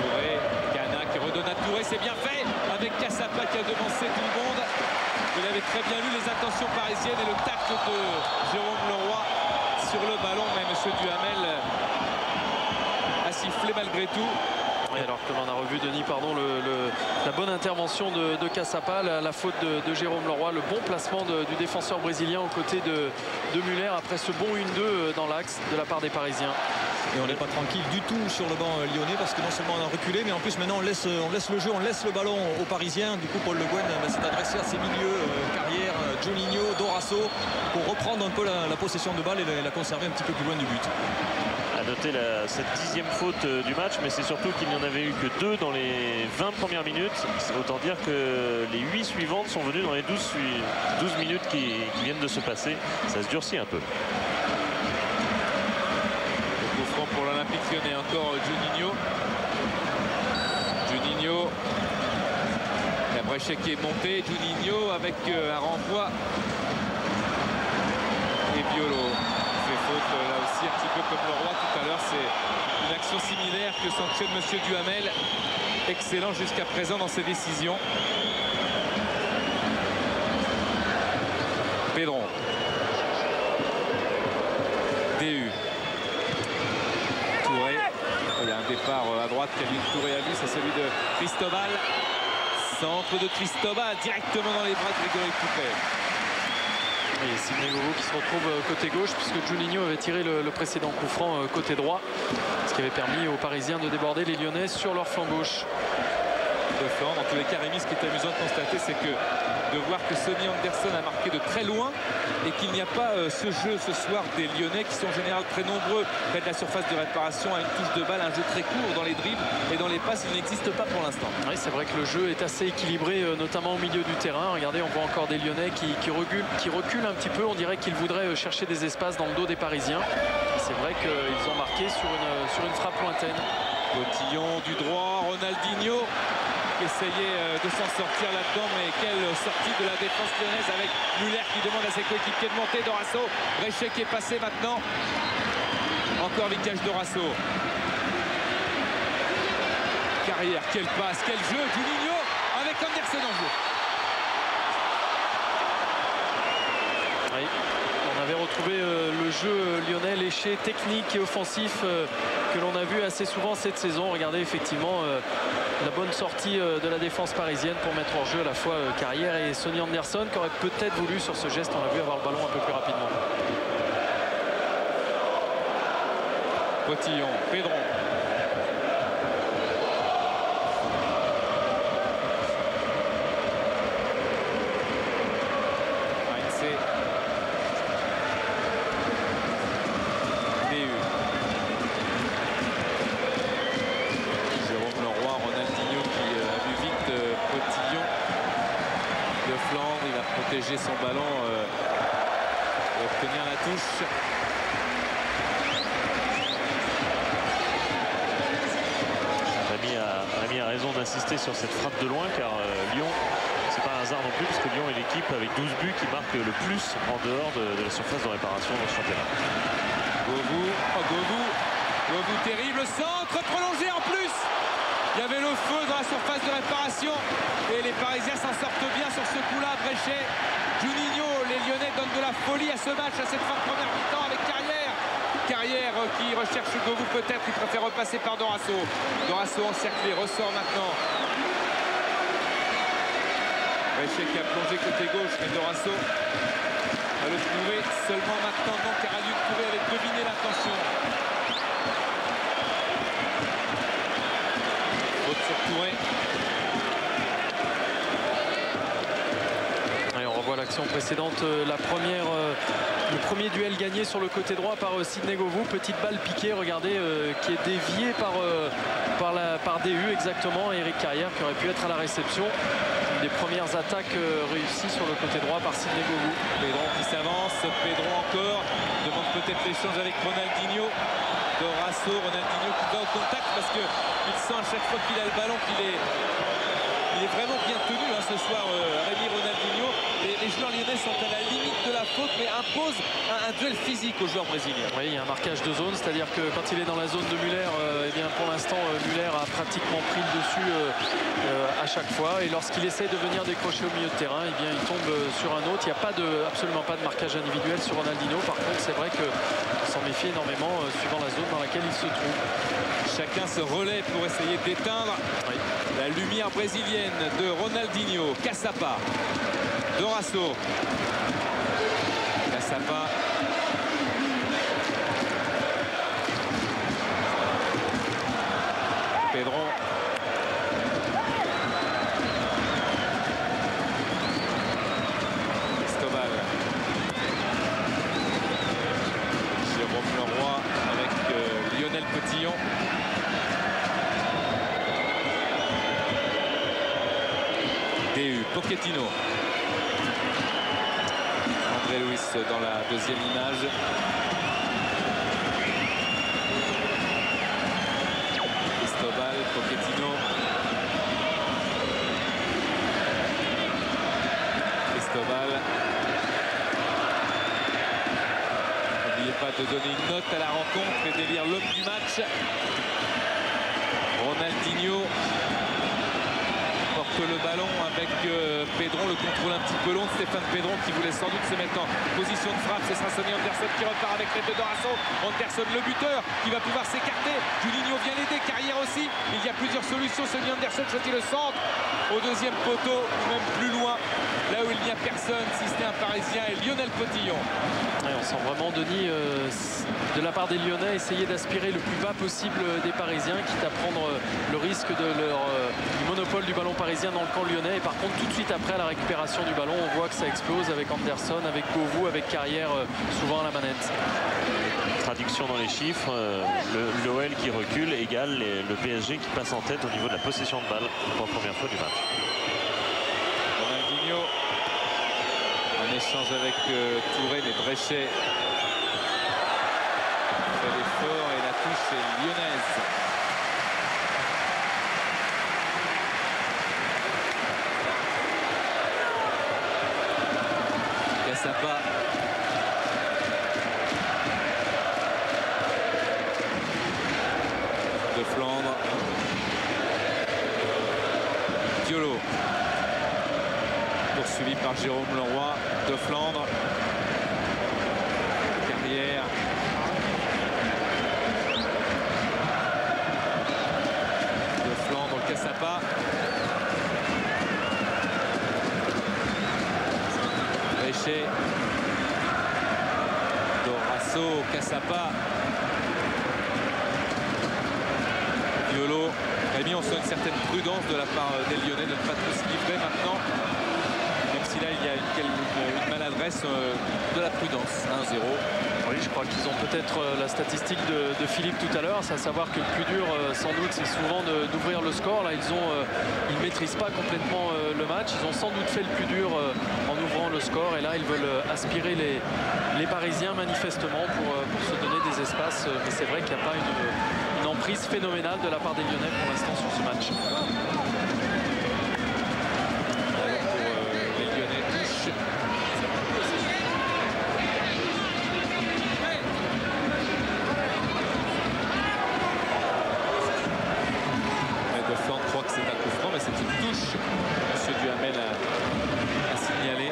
Touré, Gana qui redonne à Touré, c'est bien fait avec Cassapa qui a devancé tout le monde. Il avait très bien lu les intentions parisiennes et le tacle de Jérôme Leroy sur le ballon, mais M. Duhamel a sifflé malgré tout. Oui, alors que l'on a revu, Denis, pardon, la bonne intervention de Cassapa, la faute de Jérôme Leroy, le bon placement du défenseur brésilien aux côtés de Muller après ce bon 1-2 dans l'axe de la part des Parisiens. Et on n'est pas tranquille du tout sur le banc lyonnais parce que non seulement on a reculé, mais en plus maintenant on laisse le jeu, on laisse le ballon aux Parisiens. Du coup, Paul Le Guen s'est adressé à ses milieux, Carrière, Juninho, Dorasso, pour reprendre un peu la possession de balle et la conserver un petit peu plus loin du but. À noter cette 10e faute du match, mais c'est surtout qu'il n'y en avait eu que 2 dans les 20 premières minutes. Autant dire que les 8 suivantes sont venues dans les 12 minutes qui viennent de se passer. Ça se durcit un peu. Pour l'Olympique Lyonnais, encore Juninho. Juninho. La Bréchet qui est montée. Juninho avec un renvoi. Et Biolo fait faute là aussi un petit peu comme Leroy tout à l'heure. C'est une action similaire que sanctionne M. Duhamel. Excellent jusqu'à présent dans ses décisions. Pedron. Déhu. Il y a un départ à droite qu'Alvin Touré a vu, c'est celui de Cristobal. Centre de Cristobal directement dans les bras de Grégory Coupet. Et Sidney Govou qui se retrouve côté gauche puisque Juninho avait tiré le précédent coup franc côté droit, ce qui avait permis aux Parisiens de déborder les Lyonnais sur leur flanc gauche. De flanc, dans tous les cas, Rémi, ce qui est amusant de constater, c'est que de voir que Sonny Anderson a marqué de très loin et qu'il n'y a pas ce jeu ce soir des Lyonnais qui sont en général très nombreux près de la surface de réparation à une touche de balle, un jeu très court dans les dribbles et dans les passes, il n'existe pas pour l'instant. Oui, c'est vrai que le jeu est assez équilibré, notamment au milieu du terrain. Regardez, on voit encore des Lyonnais qui reculent un petit peu. On dirait qu'ils voudraient chercher des espaces dans le dos des Parisiens. C'est vrai qu'ils ont marqué sur une frappe lointaine. Cotillon du droit, Ronaldinho qui essayait de s'en sortir là-dedans, mais quelle sortie de la défense lyonnaise avec Muller qui demande à ses coéquipiers de monter. Dorasso, Bréchet qui est passé maintenant. Encore Vicage Dorasso. Carrière, quelle passe, quel jeu, Juninho avec Anderson en jeu. Oui, on avait retrouvé le jeu lyonnais léché, technique et offensif que l'on a vu assez souvent cette saison. Regardez effectivement la bonne sortie de la défense parisienne pour mettre hors jeu à la fois Carrière et Sonny Anderson qui aurait peut-être voulu sur ce geste, on a vu, avoir le ballon un peu plus rapidement. Cotillon, Pedron. Son ballon et obtenir la touche. L'ami a raison d'insister sur cette frappe de loin car Lyon, c'est pas un hasard non plus parce que Lyon est l'équipe avec 12 buts qui marque le plus en dehors de la surface de réparation dans ce championnat. Govou, terrible centre prolongé en plus. Il y avait le feu dans la surface de réparation et les Parisiens s'en sortent bien sur ce coup-là. Bréchet, Juninho, les Lyonnais donnent de la folie à ce match, à cette fin de première mi-temps avec Carrière. Carrière qui recherche Govou peut-être, il préfère repasser par Dorasso. Dorasso encerclé, ressort maintenant. Bréchet qui a plongé côté gauche, mais Dorasso va le trouver seulement maintenant. Non, car Aliou Touré avait deviné l'intention. Touré. Et on revoit l'action précédente, le premier duel gagné sur le côté droit par Sidney Govou. Petite balle piquée, regardez, qui est déviée par DU exactement. Eric Carrière qui aurait pu être à la réception. Une des premières attaques réussies sur le côté droit par Sidney Govou. Pedron qui s'avance, Pedron encore, demande peut-être l'échange avec Ronaldinho. Dorasso, Ronaldinho qui va au contact parce qu'il sent à chaque fois qu'il a le ballon qu'il est vraiment bien tenu ce soir, Rémi Ronaldinho. Les joueurs lyonnais sont à la limite de la faute mais imposent un duel physique aux joueurs brésiliens. Oui, il y a un marquage de zone, c'est-à-dire que quand il est dans la zone de Muller, eh bien pour l'instant Muller a pratiquement pris le dessus à chaque fois et lorsqu'il essaie de venir décrocher au milieu de terrain, eh bien il tombe sur un autre. Il n'y a absolument pas de marquage individuel sur Ronaldinho. Par contre, c'est vrai que s'en méfie énormément suivant la zone dans laquelle il se trouve. Chacun se relaie pour essayer d'éteindre la lumière brésilienne de Ronaldinho. Cassapa, Dorasso, Cassapa, Pedron, Cristobal, Jérôme Leroy avec Lionel Petillon. DU, Pochettino. André Luis dans la deuxième image. Cristobal, Pochettino. Cristobal. N'oubliez pas de donner une note à la rencontre et d'élire l'homme du match. Ronaldinho porte le ballon avec Pedron, le contrôle un petit peu long de Stéphane Pedron qui voulait sans doute se mettre en position de frappe. C'est Sonny Anderson qui repart avec l'aide de Dorasso. Anderson le buteur qui va pouvoir s'écarter. Juninho vient l'aider, Carrière aussi. Il y a plusieurs solutions. Sonny Anderson choisit le centre au deuxième poteau, même plus loin, là où il n'y a personne, si ce n'est un Parisien et Lionel Petillon. Ouais, on sent vraiment, Denis, de la part des Lyonnais, essayer d'aspirer le plus bas possible des Parisiens, quitte à prendre le risque du monopole du ballon parisien Parisien dans le camp lyonnais. Et par contre, tout de suite après, à la récupération du ballon, on voit que ça explose avec Anderson, avec Govou, avec Carrière souvent à la manette. Traduction dans les chiffres, l'OL qui recule égale le PSG qui passe en tête au niveau de la possession de balle pour la première fois du match. Ronaldinho en échange avec Touré, mais Bréchet fait l'effort et la touche est lyonnaise. Cassapa. De Flandre. Diolo. Poursuivi par Jérôme Leroy. De Flandre. Carrière. De Flandre, Cassapa. Bréchet. Dorasso, Cassapa. Diolo. Rémi, on sent une certaine prudence de la part des Lyonnais de ne pas trop se livrer maintenant. Même si là, il y a une maladresse de la prudence. 1-0. Oui, je crois qu'ils ont peut-être la statistique de Philippe tout à l'heure, c'est à savoir que le plus dur, sans doute, c'est souvent d'ouvrir le score. Là, ils ne maîtrisent pas complètement le match. Ils ont sans doute fait le plus dur en ouvrant le score. Et là, ils veulent aspirer les Parisiens, manifestement, pour se donner des espaces. Mais c'est vrai qu'il n'y a pas une emprise phénoménale de la part des Lyonnais pour l'instant sur ce match. Les Lyonnais touchent. De Flandre croit que c'est un coup franc, mais c'est une touche. Monsieur Duhamel a signalé.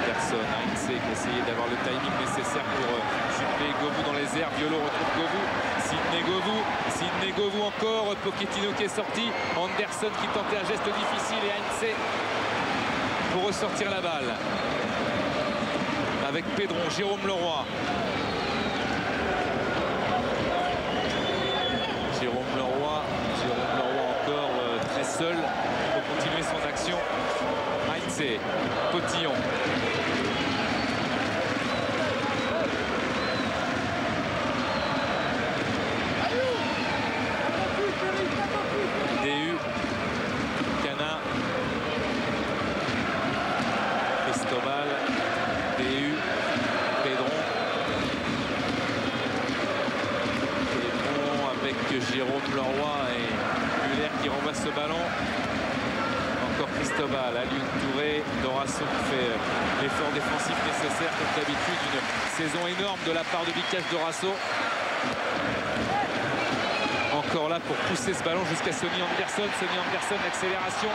Anderson, Heinze qui a essayé d'avoir le timing nécessaire pour suppléer Govou dans les airs. Diolo retrouve Govou. Sidney Govou encore. Pochettino qui est sorti. Anderson qui tentait un geste difficile et Heinze pour ressortir la balle. Avec Pedron, Jérôme Leroy. Jérôme Leroy encore très seul pour continuer son action. Heinze, Potillon. DU, Cana, Cristobal, DU, Pedron avec Jérôme Leroy et Muller qui renvoie ce ballon. Encore Cristobal, Alioune Touré, Dorasso fait l'effort défensif nécessaire comme d'habitude. Une saison énorme de la part de Bicage Dorasso. Encore là pour pousser ce ballon jusqu'à Sonny Anderson. Sonny Anderson, l'accélération.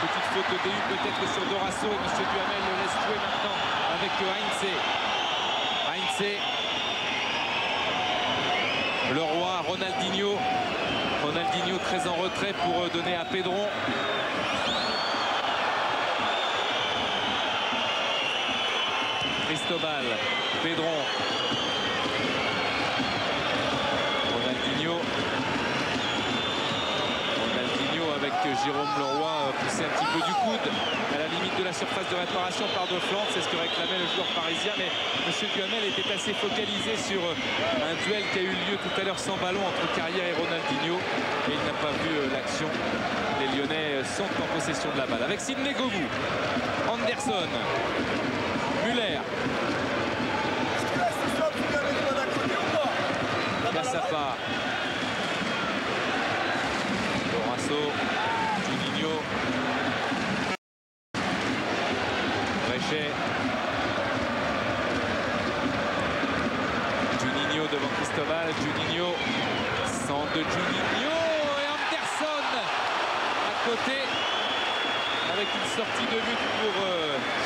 Petite faute de DU peut-être sur Dorasso. Et M. Duhamel le laisse jouer maintenant avec Heinze. Leroy, Ronaldinho très en retrait pour donner à Pedron. Cristobal, Pedron. Ronaldinho avec Jérôme Leroy poussé un petit peu du coude à la limite de la surface de réparation par De Flandre. C'est ce que réclamait le joueur parisien, mais M. Duhamel était assez focalisé sur un duel qui a eu lieu tout à l'heure sans ballon entre Carrière et Ronaldinho et il n'a pas vu l'action. Les Lyonnais sont en possession de la balle avec Sidney Govou, Anderson, Muller, Cassapa, Dorasso, Juninho, Bréchet, Juninho devant Cristobal, Juninho, centre de Juninho et Anderson à côté avec une sortie de but pour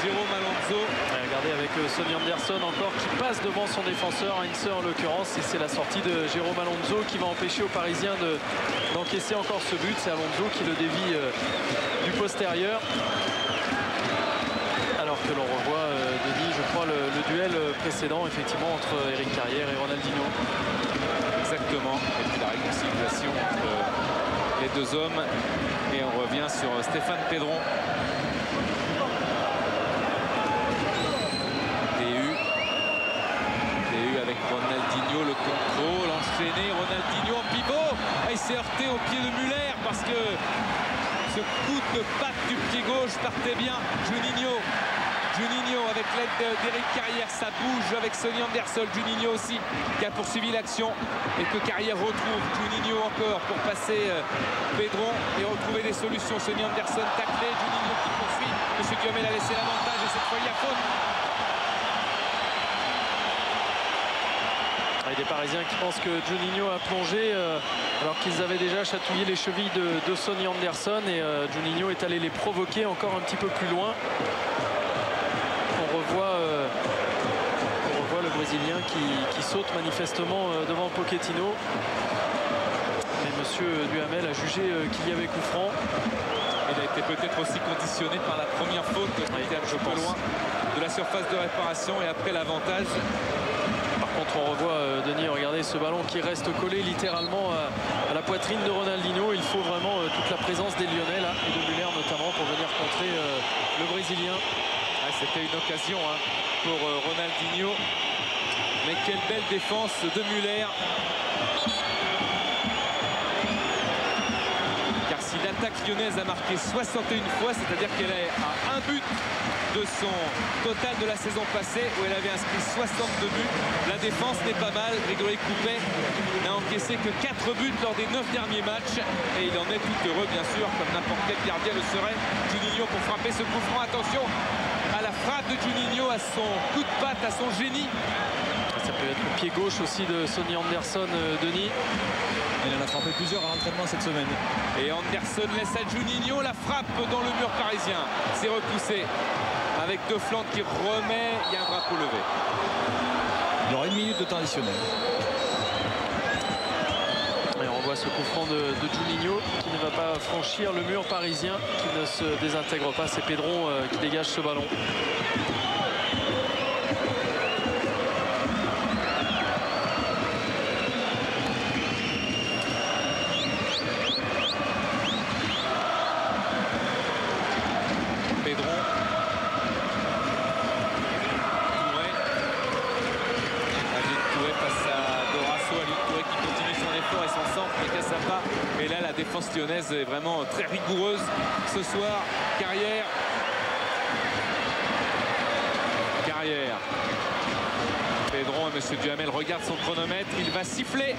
Jérôme Alonso. Regardez avec Sonny Anderson encore qui passe devant son défenseur, Heinze en l'occurrence, et c'est la sortie de Jérôme Alonso qui va empêcher aux Parisiens d'encaisser encore ce but. C'est Alonso qui le dévie du postérieur. Alors que l'on revoit, Denis, je crois, le duel précédent, effectivement, entre Eric Carrière et Ronaldinho. Exactement. Et puis la réconciliation entre les deux hommes. Et on revient sur Stéphane Pedron. DU avec Ronaldinho, le contrôle enchaîné. Ronaldinho en pivot. Il s'est heurté au pied de Muller parce que ce coup de patte du pied gauche partait bien. Juninho avec l'aide d'Eric Carrière, ça bouge avec Sonny Anderson. Juninho aussi qui a poursuivi l'action et que Carrière retrouve. Juninho encore pour passer Pedron et retrouver des solutions. Sonny Anderson taclé, Juninho qui poursuit. Monsieur Duhamel a laissé l'avantage et cette fois il y a faute. Et des Parisiens qui pensent que Juninho a plongé alors qu'ils avaient déjà chatouillé les chevilles de Sonny Anderson et Juninho est allé les provoquer encore un petit peu plus loin. On revoit le Brésilien qui saute manifestement devant Pochettino. Mais monsieur Duhamel a jugé qu'il y avait coup franc. Il a été peut-être aussi conditionné par la première faute qui était un peu loin de la surface de réparation et après l'avantage. Par contre, on revoit Denis, regardez ce ballon qui reste collé littéralement à la poitrine de Ronaldinho. Il faut vraiment toute la présence des Lyonnais là, et de Muller notamment pour venir contrer le Brésilien. C'était une occasion pour Ronaldinho. Mais quelle belle défense de Muller. Car si l'attaque lyonnaise a marqué 61 fois, c'est-à-dire qu'elle est à un but de son total de la saison passée où elle avait inscrit 62 buts. La défense n'est pas mal. Grégory Coupet n'a encaissé que 4 buts lors des 9 derniers matchs et il en est tout heureux bien sûr, comme n'importe quel gardien le serait. Juninho pour frapper ce coup franc. Attention à la frappe de Juninho, à son coup de patte, à son génie. Ça peut être le pied gauche aussi de Sonny Anderson, Denis. Il en a frappé plusieurs à l'entraînement cette semaine. Et Anderson laisse à Juninho la frappe dans le mur parisien. C'est repoussé avec De Flandre qui remet. Il y a un drapeau levé. Il y aura 1 minute de temps additionnel. Et on voit ce coup franc de Juninho qui ne va pas franchir le mur parisien, qui ne se désintègre pas. C'est Pedron qui dégage ce ballon. Mais là, la défense lyonnaise est vraiment très rigoureuse ce soir. Carrière. Pedron et monsieur Duhamel regardent son chronomètre. Il va siffler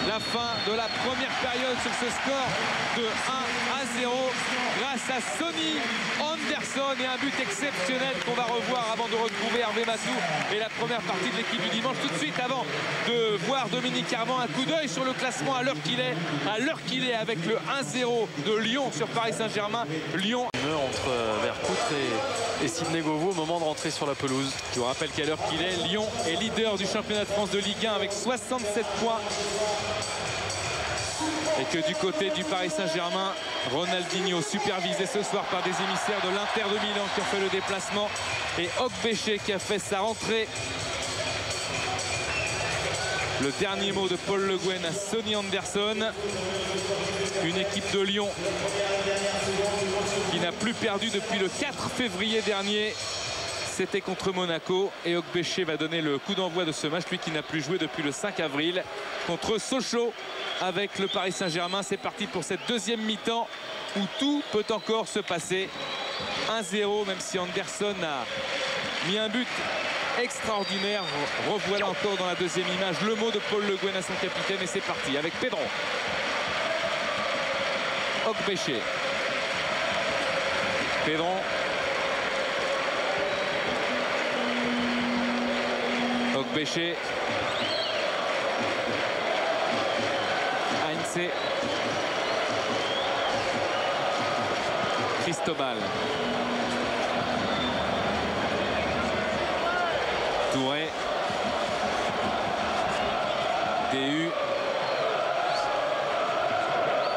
la fin de la première période sur ce score de 1-0 grâce à Sonny Anderson et un but exceptionnel qu'on va revoir avant de retrouver Hervé Matou et la première partie de l'équipe du dimanche. Tout de suite avant de voir Dominique Armand, un coup d'œil sur le classement à l'heure qu'il est avec le 1-0 de Lyon sur Paris Saint-Germain. Lyon entre Vercoute et Sidney Govou au moment de rentrer sur la pelouse. Je vous rappelle qu'à l'heure qu'il est, Lyon est leader du championnat de France de Ligue 1 avec 67 points. Et que du côté du Paris Saint-Germain, Ronaldinho supervisé ce soir par des émissaires de l'Inter de Milan qui ont fait le déplacement et Okbéché qui a fait sa rentrée. Le dernier mot de Paul Le Guen à Sonny Anderson. Une équipe de Lyon qui n'a plus perdu depuis le 4 février dernier. C'était contre Monaco et Okbéché va donner le coup d'envoi de ce match, lui qui n'a plus joué depuis le 5 avril contre Sochaux avec le Paris Saint-Germain. C'est parti pour cette deuxième mi-temps où tout peut encore se passer. 1-0, même si Anderson a mis un but extraordinaire. Revoilà encore dans la deuxième image le mot de Paul Le Guen à son capitaine et c'est parti avec Pedron. Okbéché. Pedron. Okbéché. Heinze. Cristobal. Touré. DU.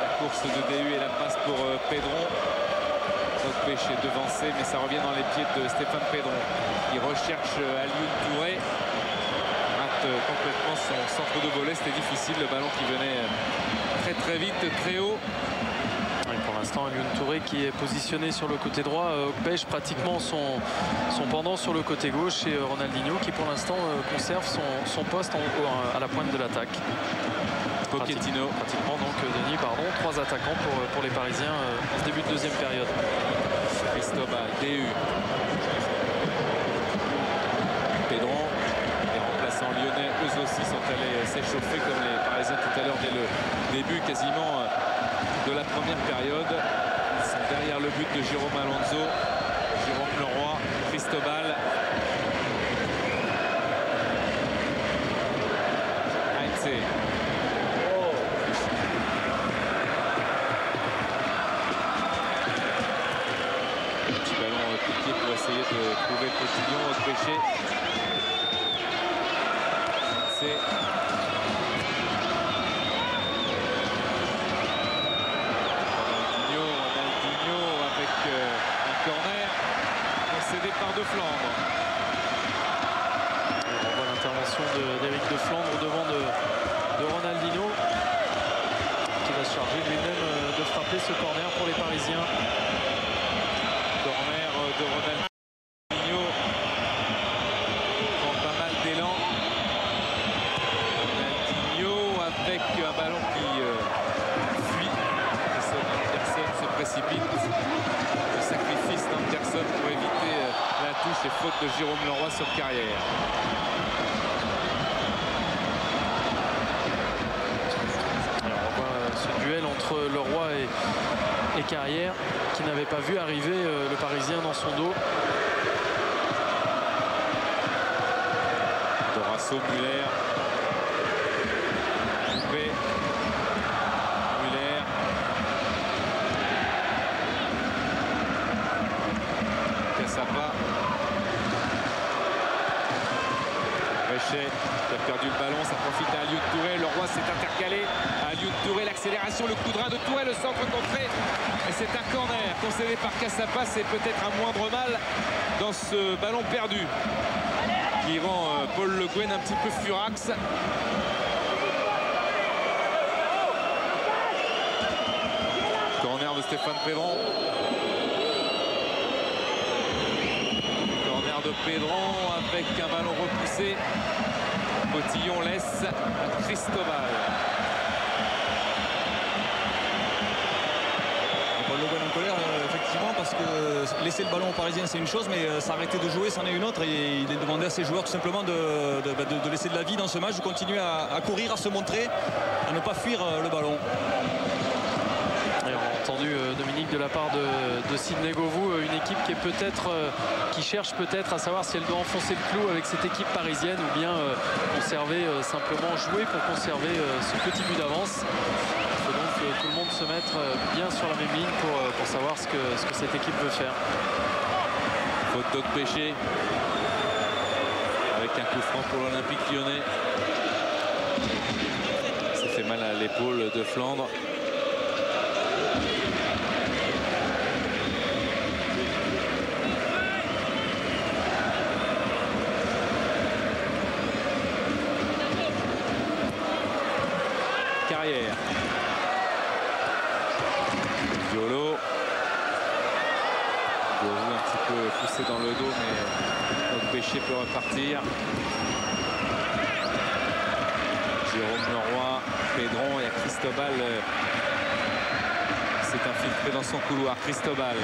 La course de DU et la passe pour Pedron. Pêche est devancé, mais ça revient dans les pieds de Stéphane Pedron. Il recherche Alioune Touré. Rate complètement son centre de volée. C'était difficile, le ballon qui venait très vite, très haut. Et pour l'instant, Alioune Touré qui est positionné sur le côté droit. Pêche pratiquement son pendant sur le côté gauche. Et Ronaldinho qui pour l'instant conserve son poste à la pointe de l'attaque. Pochettino. Pratiquement donc, Denis, pardon. 3 attaquants pour les Parisiens en ce début de deuxième période. Cristobal, DU. Pedron. Les remplaçants lyonnais, eux aussi, sont allés s'échauffer comme les Parisiens tout à l'heure dès le début quasiment de la première période. Ils sont derrière le but de Jérôme Alonso. Jérôme Leroy, Cristobal. Heinze. Petit ballon coup de pied pour essayer de trouver le Cotillon au péché. Ronaldinho avec un corner concédé par De Flandre. On voit l'intervention d'Éric De Flandre devant de Ronaldinho qui va se charger lui-même de frapper ce corner pour les Parisiens. Corner de Ronaldinho. Prend pas mal d'élan. Ronaldinho avec un ballon qui fuit. Anderson se précipite. Le sacrifice d'Anderson pour éviter la touche et faute de Jérôme Leroy sur Carrière. Alors on voit ce duel entre Leroy et Carrière qui n'avait pas vu arriver le Parisien dans son dos. Dorasso, Muller. Coupé. Muller. Cassapa. Réchet qui a perdu le ballon, ça profite à Alioune Touré. Leroy s'est intercalé. Alioune Touré, l'accélération, le coup de rein de Touré, le centre contré. Et c'est un corner concédé par Cassapa. C'est peut-être un moindre mal dans ce ballon perdu qui rend Paul Le Guen un petit peu furax. Corner de Stéphane Pedron. Corner de Pedron avec un ballon repoussé. Cotillon laisse à Cristobal. Paul Le Guen en colère, effectivement, parce que laisser le ballon aux Parisiens c'est une chose, mais s'arrêter de jouer c'en est une autre. Et il est demandé à ses joueurs tout simplement de laisser de la vie dans ce match, de continuer à courir, à se montrer, à ne pas fuir le ballon. Et on a entendu Dominique de la part de Sidney Govou, une équipe qui est peut-être qui cherche peut-être à savoir si elle doit enfoncer le clou avec cette équipe parisienne ou bien conserver simplement jouer pour conserver ce petit but d'avance. Il faut donc que tout le monde se mette bien sur la même ligne pour savoir ce que cette équipe veut faire. Faute d'Aude Péché avec un coup franc pour l'Olympique Lyonnais. Ça fait mal à l'épaule de Flandre. Carrière. Diolo. Un petit peu poussé dans le dos, mais notre péché peut repartir. Jérôme Leroy, Pedron et Cristobal s'est infiltré dans son couloir. Cristobal,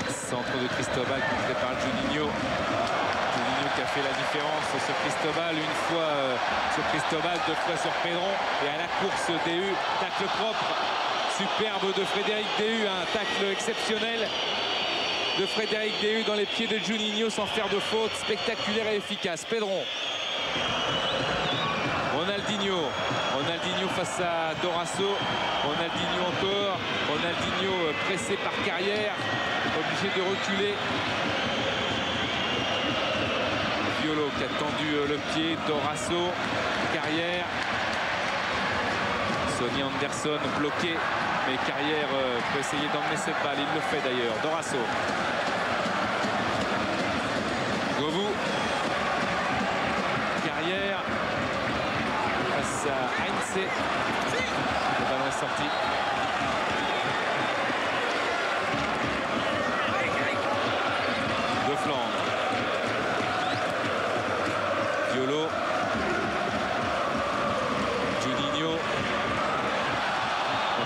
centre de Cristobal contré par Juninho. Juninho qui a fait la différence sur Cristobal, une fois sur Cristobal, 2 fois sur Pedron. Et à la course, DU, tacle propre, superbe de Frédéric DU, un tacle exceptionnel de Frédéric DU dans les pieds de Juninho sans faire de faute, spectaculaire et efficace. Pedron. Ronaldinho. Ronaldinho face à Dorasso. Ronaldinho encore. Ronaldinho pressé par Carrière, obligé de reculer. Violo qui a tendu le pied. Dorasso. Carrière. Sonny Anderson bloqué Mais Carrière peut essayer d'emmener cette balle. Il le fait d'ailleurs. Dorasso. Govou. Carrière. Face à Heinze. Le ballon est sorti. De Flandre. Violo. Juninho.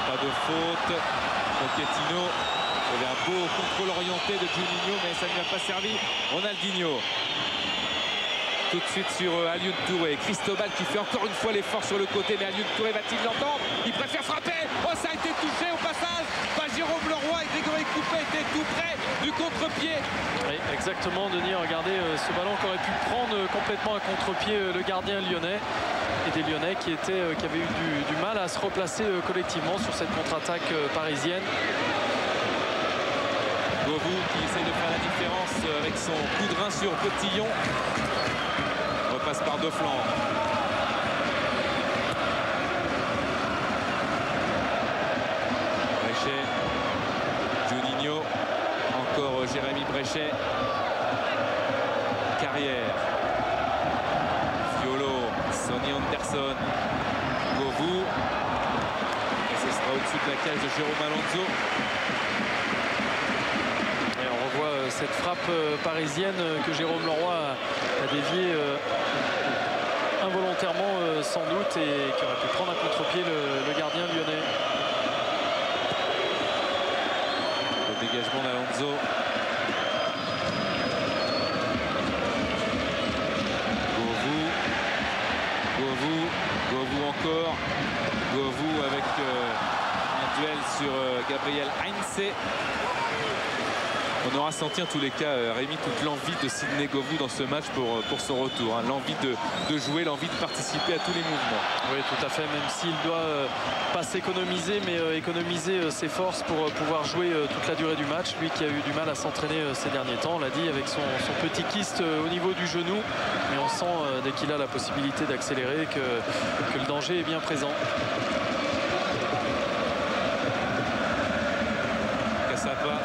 Pas de faute. Pochettino. Il y avait un beau contrôle orienté de Juninho, mais ça ne lui a pas servi. Ronaldinho. Tout de suite sur Alioune Touré. Cristobal qui fait encore une fois l'effort sur le côté, mais Alioune Touré va-t-il l'entendre? Il préfère frapper. Oh, ça a été touché au passage par Jérôme Leroy, et Grégory Coupet était tout près du contre-pied. Oui, exactement, Denis. Regardez ce ballon qu'aurait pu prendre complètement à contre-pied le gardien lyonnais. Et des Lyonnais qui avaient eu du mal à se replacer collectivement sur cette contre-attaque parisienne. Govou qui essaie de faire la différence avec son coup de rein sur Petillon. Repasse par De Flandre. Bréchet. Juninho. Encore Jérémy Bréchet. Carrière. Sonny Anderson, Govou, et ce sera au-dessus de la cage de Jérôme Alonso. Et on revoit cette frappe parisienne que Jérôme Leroy a déviée involontairement sans doute et qui aurait pu prendre à contre-pied le gardien lyonnais. Le dégagement d'Alonso. Govou encore. Govou avec un duel sur Gabriel Heinze. On aura senti en tous les cas, Rémi, toute l'envie de Sidney Govou dans ce match pour son retour. Hein. L'envie de jouer, l'envie de participer à tous les mouvements. Oui, tout à fait, même s'il doit pas s'économiser, mais économiser ses forces pour pouvoir jouer toute la durée du match. Lui qui a eu du mal à s'entraîner ces derniers temps, on l'a dit, avec son petit kyste au niveau du genou. Mais on sent, dès qu'il a la possibilité d'accélérer, que le danger est bien présent. Cassapa.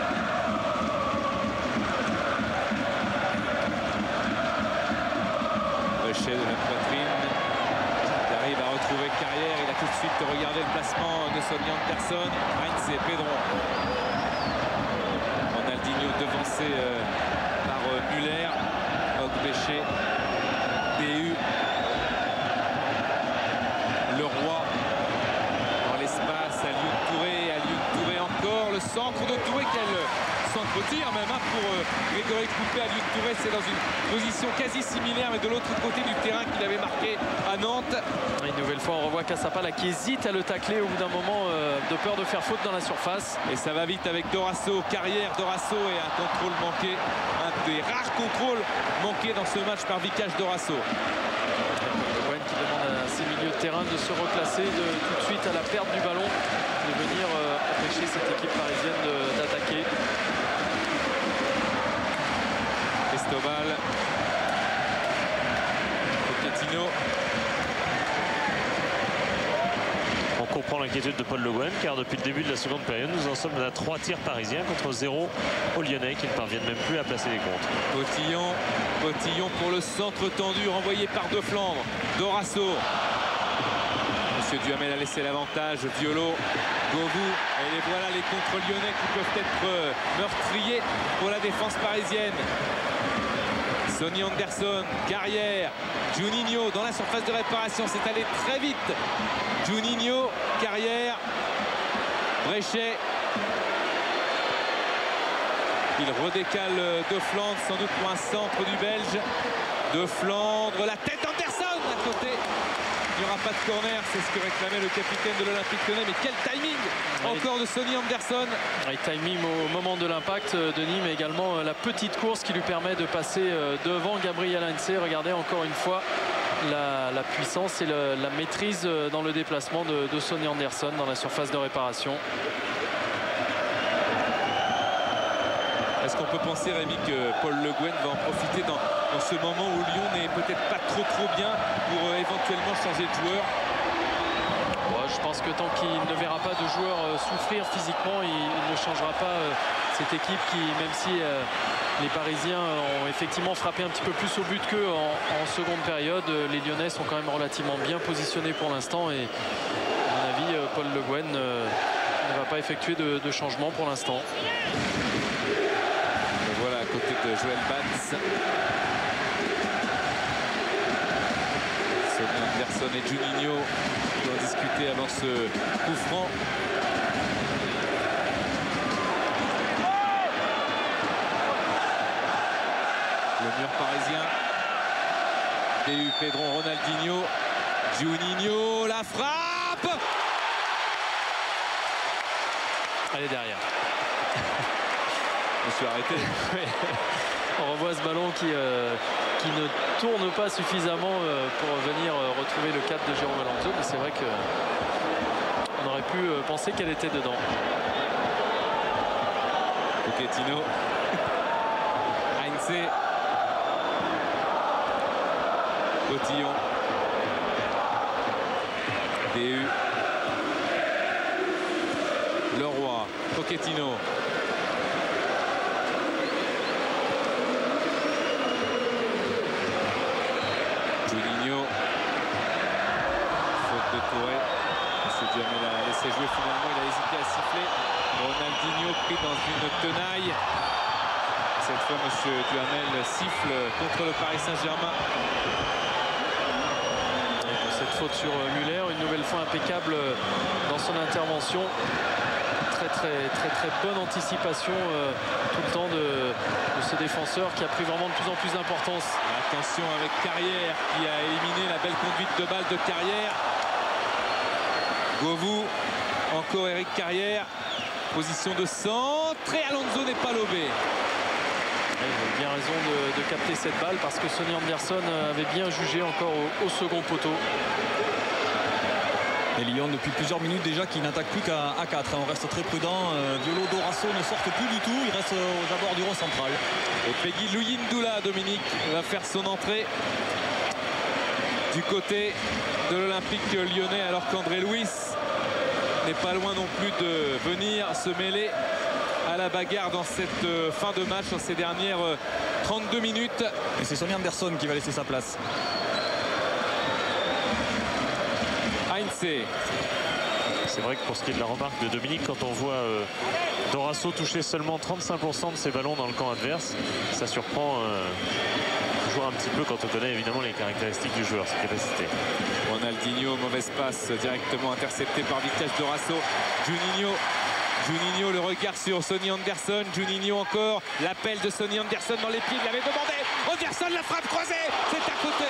De la poitrine, il arrive à retrouver Carrière, il a tout de suite regardé le placement de Sonny Anderson. Heinze et Pedron. Ronaldinho devancé par Muller, Ogbéché, DU, Leroy dans l'espace, Alioune Touré encore, le centre de Touré, quel centre-tir même pour Grégory Coupet. Alioune Touré, c'est dans une position quasi similaire mais de l'autre côté du terrain qu'il avait marqué à Nantes. Et une nouvelle fois on revoit Cassapa là qui hésite à le tacler au bout d'un moment de peur de faire faute dans la surface. Et ça va vite avec Dorasso, Carrière, Dorasso et un contrôle manqué, un des rares contrôles manqués dans ce match par Vikash Dorasso. Le Gwen qui demande à ses milieux de terrain de se replacer tout de suite à la perte du ballon, de venir empêcher cette équipe parisienne d'attaquer. Cristobal, Pochettino. On comprend l'inquiétude de Paul Le Guen car depuis le début de la seconde période, nous en sommes à 3 tirs parisiens contre 0 aux Lyonnais qui ne parviennent même plus à placer les contres. Potillon pour le centre tendu renvoyé par De Flandre. Dorasso. Monsieur Duhamel a laissé l'avantage. Violo, Govou. Et les voilà les contre lyonnais qui peuvent être meurtriers pour la défense parisienne. Sonny Anderson, Carrière, Juninho dans la surface de réparation. C'est allé très vite. Juninho, Carrière, Bréchet. Il redécale De Flandre, sans doute pour un centre du Belge. De Flandre, la tête d'Anderson à côté. Il n'y aura pas de corner, c'est ce que réclamait le capitaine de l'Olympique Lyonnais. Mais quel timing encore de Sonny Anderson. Oui, timing au moment de l'impact, Denis, mais également la petite course qui lui permet de passer devant Gabriel Heinze. Regardez encore une fois la puissance et la maîtrise dans le déplacement de Sonny Anderson dans la surface de réparation. Est-ce qu'on peut penser, Rémi, que Paul Le Guen va en profiter dans ce moment où Lyon n'est peut-être pas trop bien pour éventuellement changer de joueur? Ouais, Je pense que tant qu'il ne verra pas de joueurs souffrir physiquement, il ne changera pas cette équipe qui, même si les Parisiens ont effectivement frappé un petit peu plus au but qu'eux en seconde période, les Lyonnais sont quand même relativement bien positionnés pour l'instant et à mon avis, Paul Le Guen ne va pas effectuer de changement pour l'instant. Voilà, à côté de Joël Batz. Sonny Anderson et Juninho qui ont discuté avant ce coup franc. Le mur parisien. DU Pedron, Ronaldinho. Juninho, la frappe. Elle est derrière. Je me suis arrêté. On revoit ce ballon qui ne tourne pas suffisamment pour venir retrouver le cadre de Jérôme Alonso, mais c'est vrai qu'on aurait pu penser qu'elle était dedans. Pochettino. Heinze. Cotillon. DU. Leroy. Pochettino. Juninho. Faute de Touré. C'est Duhamel a laissé jouer finalement. Il a hésité à siffler. Ronaldinho pris dans une tenaille. Cette fois, M. Duhamel siffle contre le Paris Saint-Germain. Cette faute sur Muller, une nouvelle fois impeccable dans son intervention. Très bonne anticipation tout le temps de ce défenseur qui a pris vraiment de plus en plus d'importance. Attention avec Carrière qui a éliminé la belle conduite de balle de Carrière. Govou, encore Eric Carrière. Position de centre et Alonso n'est pas lobé. Il avait bien raison de capter cette balle parce que Sonny Anderson avait bien jugé encore au second poteau. Et Lyon depuis plusieurs minutes déjà qui n'attaque plus qu'à 4. On reste très prudent. Violo, Dorasso ne sortent plus du tout. Il reste aux abords du rond central. Et Peggy Luyindula, Dominique, va faire son entrée du côté de l'Olympique lyonnais alors qu'André Louis n'est pas loin non plus de venir se mêler à la bagarre dans cette fin de match, dans ces dernières 32 minutes. Et c'est Sonny Anderson qui va laisser sa place. Heinze. C'est vrai que pour ce qui est de la remarque de Dominique, quand on voit Dorasso toucher seulement 35% de ses ballons dans le camp adverse, ça surprend toujours un petit peu quand on connaît évidemment les caractéristiques du joueur, ses capacités. Ronaldinho, mauvaise passe directement interceptée par Vitesse Dorasso. Juninho, le regard sur Sonny Anderson. Juninho encore, l'appel de Sonny Anderson dans les pieds, il l'avait demandé. Anderson, la frappe croisée, c'est à côté.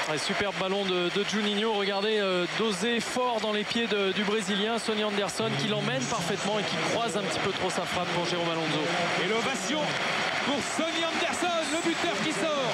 Ouais, superbe ballon de Juninho, regardez, dosé fort dans les pieds du Brésilien Sonny Anderson qui l'emmène parfaitement et qui croise un petit peu trop sa frappe pour Jérôme Alonso. Et l'ovation pour Sonny Anderson, le buteur qui sort.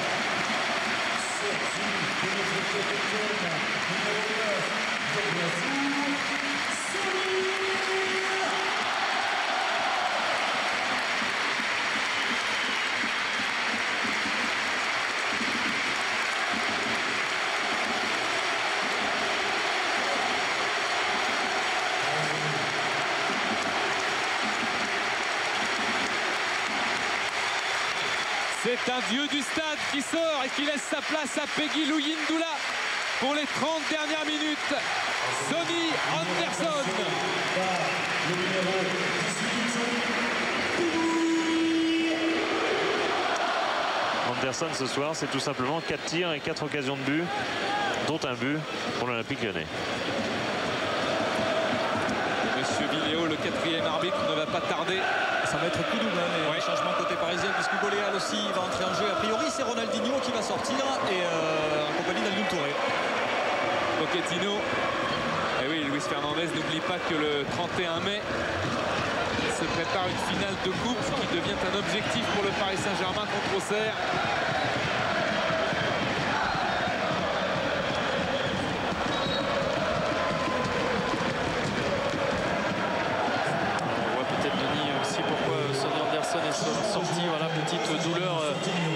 C'est un vieux du stade qui sort et qui laisse sa place à Peggy Luyindula pour les 30 dernières minutes. Sonny Anderson. Anderson ce soir, c'est tout simplement 4 tirs et 4 occasions de but, dont un but pour l'Olympique lyonnais. Monsieur Villéo, le 4e arbitre, ne va pas tarder. Ça va être plus double, les changements côté parisien, puisque Goléal aussi va entrer en jeu. A priori, c'est Ronaldinho qui va sortir et en compagnie d'Alioune Touré. Pochettino. Et oui, Luis Fernandez, n'oublie pas que le 31 mai se prépare une finale de coupe qui devient un objectif pour le Paris Saint-Germain contre Auxerre. Est sorti, voilà, petite douleur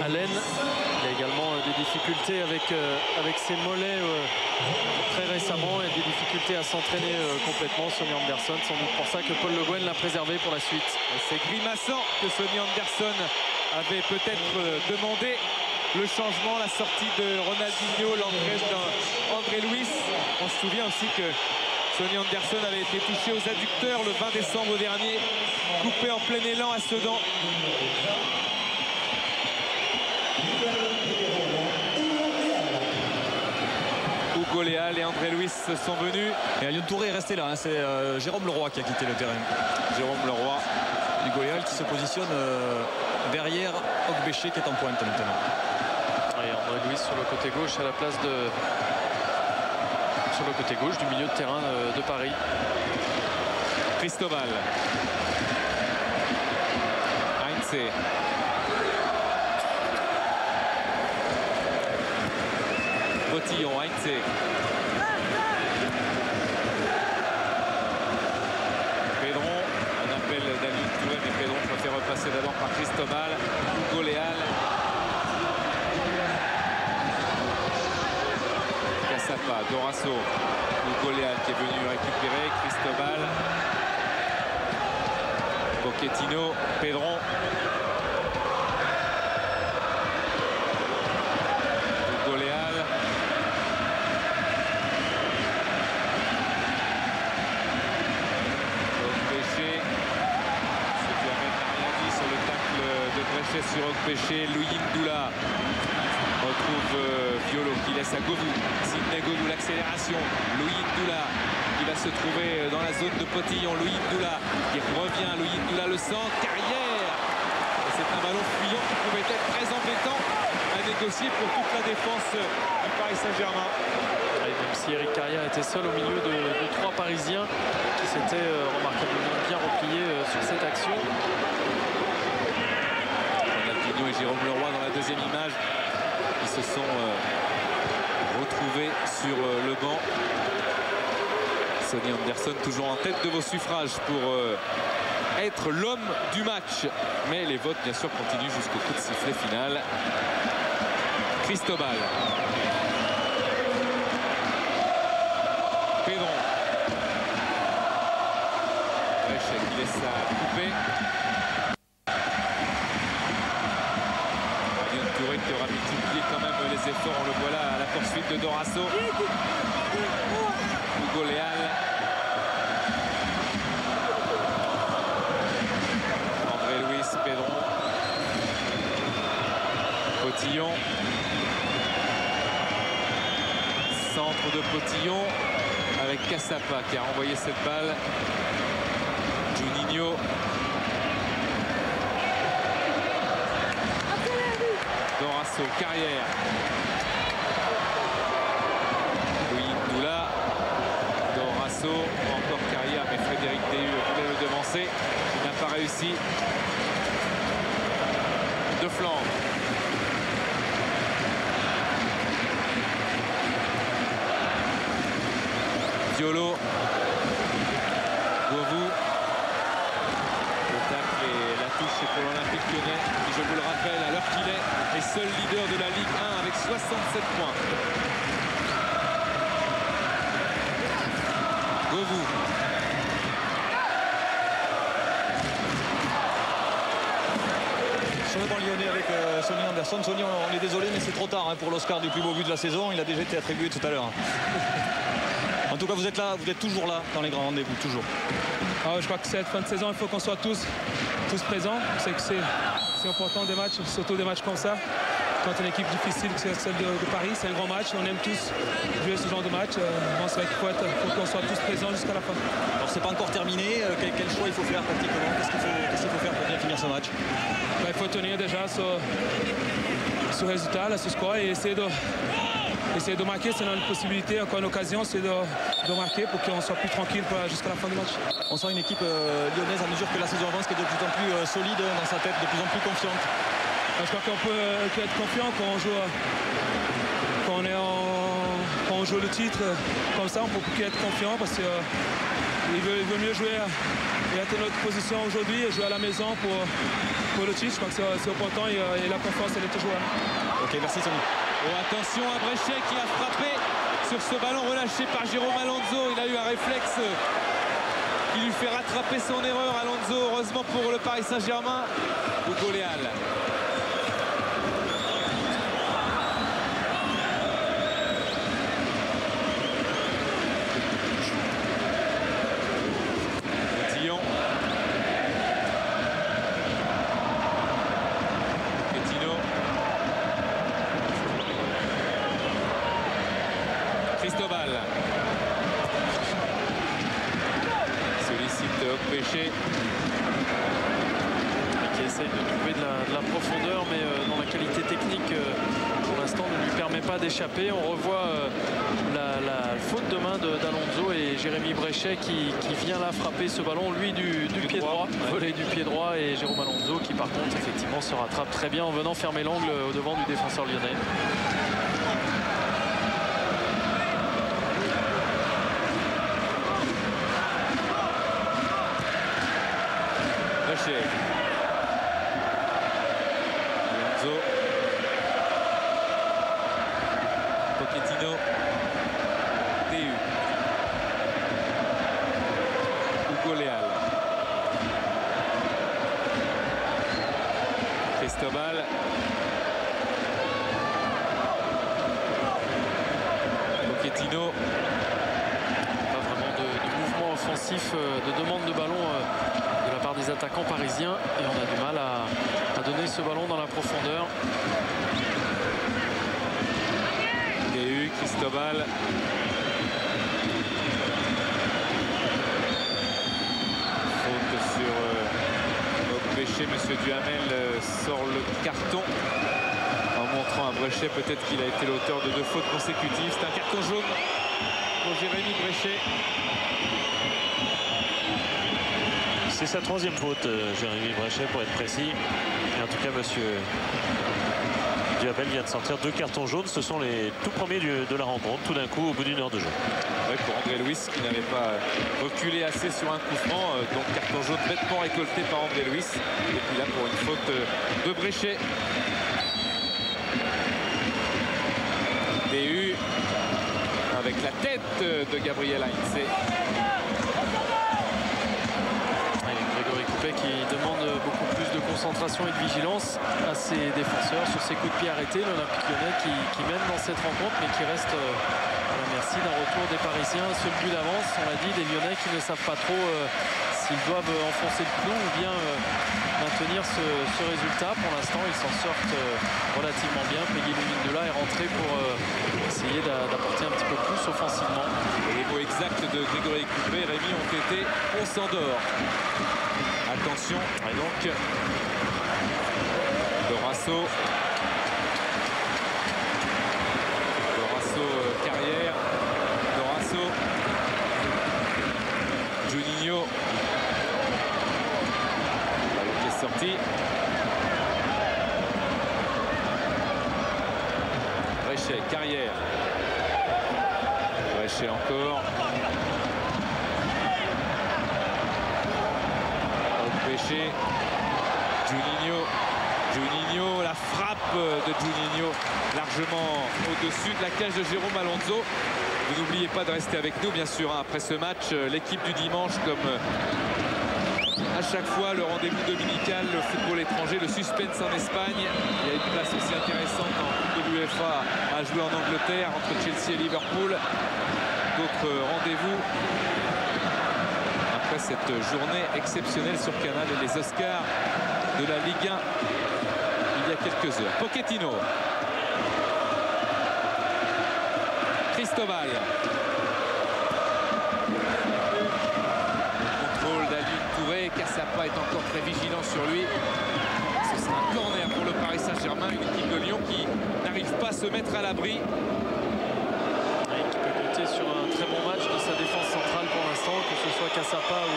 à l'aine. Il y a également des difficultés avec ses mollets très récemment et des difficultés à s'entraîner complètement, Sonny Anderson. Sans doute pour ça que Paul Le Guen l'a préservé pour la suite. C'est grimaçant que Sonny Anderson avait peut-être demandé le changement, la sortie de Ronaldinho, l'entrée d'André Luiz. On se souvient aussi que Sonny Anderson avait été touché aux adducteurs le 20 décembre dernier, coupé en plein élan à Sedan. Hugo Léal et André Luiz sont venus. Et Lyon Touré est resté là, hein. C'est Jérôme Leroy qui a quitté le terrain. Jérôme Leroy. Hugo Léal qui se positionne derrière Ogbéché qui est en pointe maintenant. Et André Luiz sur le côté gauche à la place de... sur le côté gauche du milieu de terrain de Paris. Cristobal. Heinze. Bottillon, Heinze. Pedron, un appel d'Aliou Touré, mais Pedron se fait repasser d'abord par Cristobal. Hugo Léal. Cassapa, Dorasso. Hugo Léal qui est venu récupérer. Cristobal. Pochettino, Pedron. Hugo Léal. Ogbéché. Superman n'a rien dit sur le tacle de Bréchet sur Ogbéché. Louis Ndoula retrouve Fiolo qui laisse à Govou. Sidney Govou, l'accélération. Louis Ndoula qui va se trouver dans la zone de Potillon. Louis Ndoula qui revient. Louis Ndoula le centre. Carrière. Et c'est un ballon fuyant qui pouvait être très embêtant à négocier pour toute la défense du Paris Saint-Germain. Même si Eric Carrière était seul au milieu de trois Parisiens qui s'étaient remarquablement bien repliés sur cette action. Ronaldinho et Jérôme Leroy dans la deuxième image qui se sont retrouvés sur le banc. Sonny Anderson toujours en tête de vos suffrages pour être l'homme du match. Mais les votes bien sûr continuent jusqu'au coup de sifflet final. Cristobal. Pedron. Bréchet qui laisse ça couper. Lyon Touré qui aura multiplié quand même les efforts. On le voit là à la poursuite de Dorasso. Hugo Léal. André Luiz, Pedron. Potillon. Centre de Potillon avec Cassapa qui a envoyé cette balle. Juninho. Dorasso, Carrière. Louis Ndoula. Dorasso, encore Carrière, mais Frédéric Déhu voulait le devancer. Il n'a pas réussi. De flanc. Fiolo. Govou. Le tacle et la touche pour l'Olympique Lyonnais qui, je vous le rappelle, à l'heure qu'il est seul leader de la Ligue 1 avec 67 points. Govou. Sur le banc lyonnais avec Sonny Anderson. Sonny, on est désolé, mais c'est trop tard pour l'Oscar du plus beau but de la saison. Il a déjà été attribué tout à l'heure. En tout cas, vous êtes là, vous êtes toujours là dans les grands rendez-vous, toujours. Je crois que cette fin de saison, il faut qu'on soit tous présents. C'est que c'est important des matchs, surtout des matchs comme ça. Quand une équipe difficile, c'est celle de Paris, c'est un grand match. On aime tous jouer ce genre de match. C'est vrai qu'il faut qu'on soit tous présents jusqu'à la fin. Alors, c'est pas encore terminé. Quel choix il faut faire pratiquement? Qu'est-ce qu'il faut faire pour bien finir ce match? Il faut tenir déjà ce résultat, là, ce score, et essayer de marquer. C'est une possibilité, encore une occasion, c'est de marquer pour qu'on soit plus tranquille jusqu'à la fin du match. On sent une équipe lyonnaise à mesure que la saison avance qui est de plus en plus solide dans sa tête, de plus en plus confiante. Je crois qu'on peut être confiant quand on joue, quand on joue le titre comme ça. On peut plus être confiant parce qu'il veut mieux jouer et être notre position aujourd'hui et jouer à la maison pour le titre. Je crois que c'est important et la confiance elle est toujours là. Ok, merci Sonny. Oh, attention à Brechet qui a frappé sur ce ballon relâché par Jérôme Alonso. Il a eu un réflexe qui lui fait rattraper son erreur. Alonso, heureusement pour le Paris Saint-Germain. Hugo Léal. Cotillon. Pochettino. Cristobal. Sollicite Péché. Qui essaye de trouver de la profondeur, mais dont la qualité technique pour l'instant ne lui permet pas d'échapper. On revoit la faute de main d'Alonso et Jérémy Brechet qui vient là frapper ce ballon, lui du pied droit, volé du pied droit, et Jérôme Alonso qui par contre effectivement se rattrape très bien en venant fermer l'angle au devant du défenseur lyonnais. Brechet. Alonso. Pochettino. DU. Hugo Léal. Cristobal. Pochettino. Pas vraiment de mouvement offensif, de demande de ballon de la part des attaquants parisiens, et on a du mal à donner ce ballon dans la profondeur. DU, Cristobal. Faute sur Péché. Monsieur Duhamel sort le carton en montrant à Brechet peut-être qu'il a été l'auteur de 2 fautes consécutives. C'est un carton jaune pour Jérémy Brechet. C'est sa 3e faute, Jérémy Brechet, pour être précis. Et en tout cas, monsieur Duhamel vient de sortir 2 cartons jaunes. Ce sont les tout premiers de la rencontre, tout d'un coup, au bout d'1 heure de jeu. Ouais, pour André Luis qui n'avait pas reculé assez sur un coup franc. Donc carton jaune bêtement récolté par André Luis. Et puis là, pour une faute de Brechet. DU avec la tête de Gabriel Heinze. Grégory Coupet qui demande beaucoup plus de concentration et de vigilance à ses défenseurs sur ses coups de pied arrêtés. L'Olympique Lyonnais qui mène dans cette rencontre, mais qui reste à la merci d'un retour des Parisiens. Seul but d'avance, on l'a dit, des Lyonnais qui ne savent pas trop s'ils doivent enfoncer le clou ou bien maintenir ce résultat. Pour l'instant, ils s'en sortent relativement bien. Peggy Lumindula est rentré pour essayer d'apporter un petit peu plus offensivement. Les mots exacts de Grégory Coupet, Rémi, ont été « on s'endort ». Attention, et donc Dorasso. Carrière. Dorasso. Juninho. Ballon qui est sorti. Brechet, Carrière. Brechet encore. Péché. Juninho, la frappe de Juninho largement au-dessus de la cage de Jérôme Alonso. Vous n'oubliez pas de rester avec nous, bien sûr, hein, après ce match. L'équipe du dimanche, comme à chaque fois, le rendez-vous dominical, le football étranger, le suspense en Espagne. Il y a une place aussi intéressante en Coupe de l'UEFA à jouer en Angleterre entre Chelsea et Liverpool. D'autres rendez-vous après cette journée exceptionnelle sur Canal et les Oscars de la Ligue 1 il y a quelques heures. Pochettino. Cristobal. Contrôle d'Alioune Touré. Cassapa est encore très vigilant sur lui. Ce sera un corner pour le Paris Saint-Germain, une équipe de Lyon qui n'arrive pas à se mettre à l'abri. Qui peut compter sur un très bon match de sa défense centrale pour l'instant, que ce soit Cassapa ou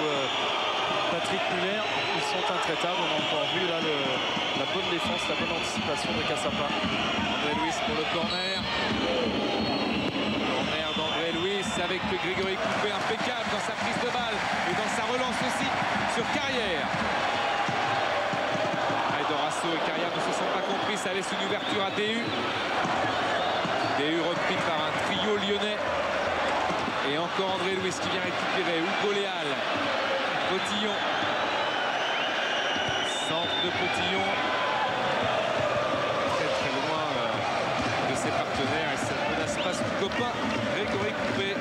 Patrick Muller, ils sont intraitables. On a encore vu là la bonne défense, la bonne anticipation de Cassapa. André Luis pour le corner. Corner d'André Luis avec Grégory Coupet impeccable dans sa prise de balle et dans sa relance aussi sur Carrière. Et Dorasso. Dorasso et Carrière ne se sont pas compris. Ça laisse une ouverture à DU. DU repris par un trio lyonnais. Et encore André Louis qui vient récupérer. Hugo Léal. Potillon. Centre de Potillon. Très loin de ses partenaires. Et ça ne menace pas son copain Grégory Coupé.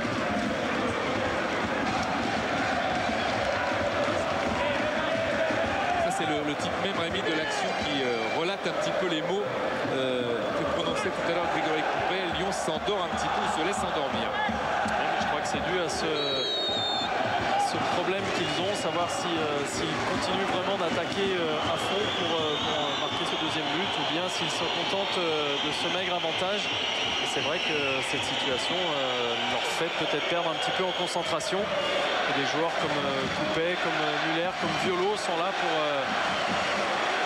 Ça c'est le type même, Rémi, de l'action qui relate un petit peu les mots que prononçait tout à l'heure Grégory Coupé. Lyon s'endort un petit peu ou se laisse endormir. Je crois que c'est dû à ce problème qu'ils ont, savoir s'ils continuent vraiment d'attaquer à fond pour marquer ce deuxième but ou bien s'ils se contentent de ce maigre avantage. Et c'est vrai que cette situation leur fait peut-être perdre un petit peu en concentration. Et des joueurs comme Coupé, comme Muller, comme Violo sont là pour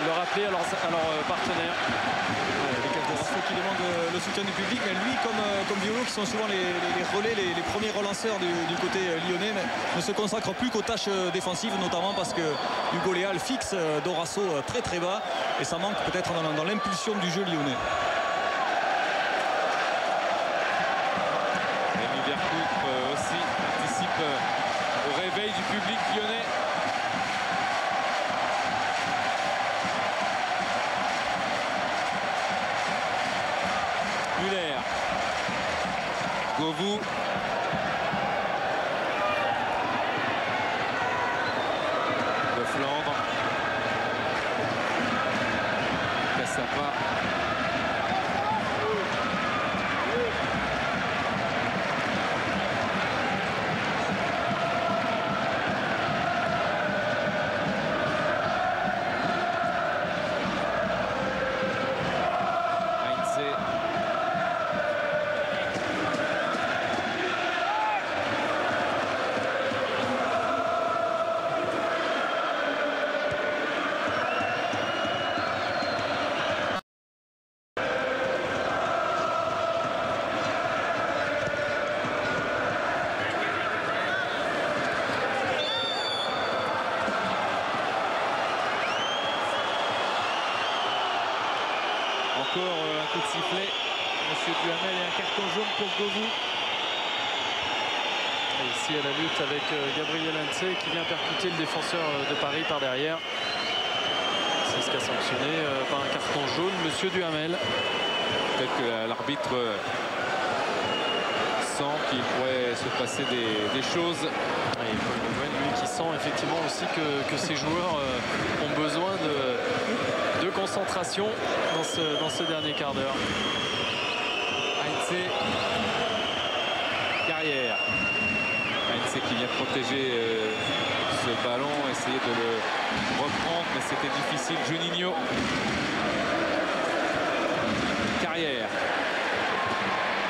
le rappeler à leurs partenaires. Qui demande le soutien du public, mais lui comme Violo qui sont souvent les relais, les premiers relanceurs du côté lyonnais, ne se consacrent plus qu'aux tâches défensives, notamment parce que Hugo Léal fixe Dorasso très bas et ça manque peut-être dans l'impulsion du jeu lyonnais. Rémi Vercoutre aussi participe au réveil du public lyonnais. Muller, Govou, de Flandre, Cassapa, encore un coup de sifflet, monsieur Duhamel, et un carton jaune pour Govou. Et ici à la lutte avec Gabriel Hentze qui vient percuter le défenseur de Paris par derrière. C'est ce qu'a sanctionné par un carton jaune monsieur Duhamel. Peut-être que l'arbitre sent qu'il pourrait se passer des choses. Et Paul Le Guen, lui, qui sent effectivement aussi que ces joueurs ont besoin de concentration dans ce dernier quart d'heure. Hentze, Carrière. Hentze qui vient protéger ce ballon, essayer de le reprendre, mais c'était difficile. Juninho. Carrière.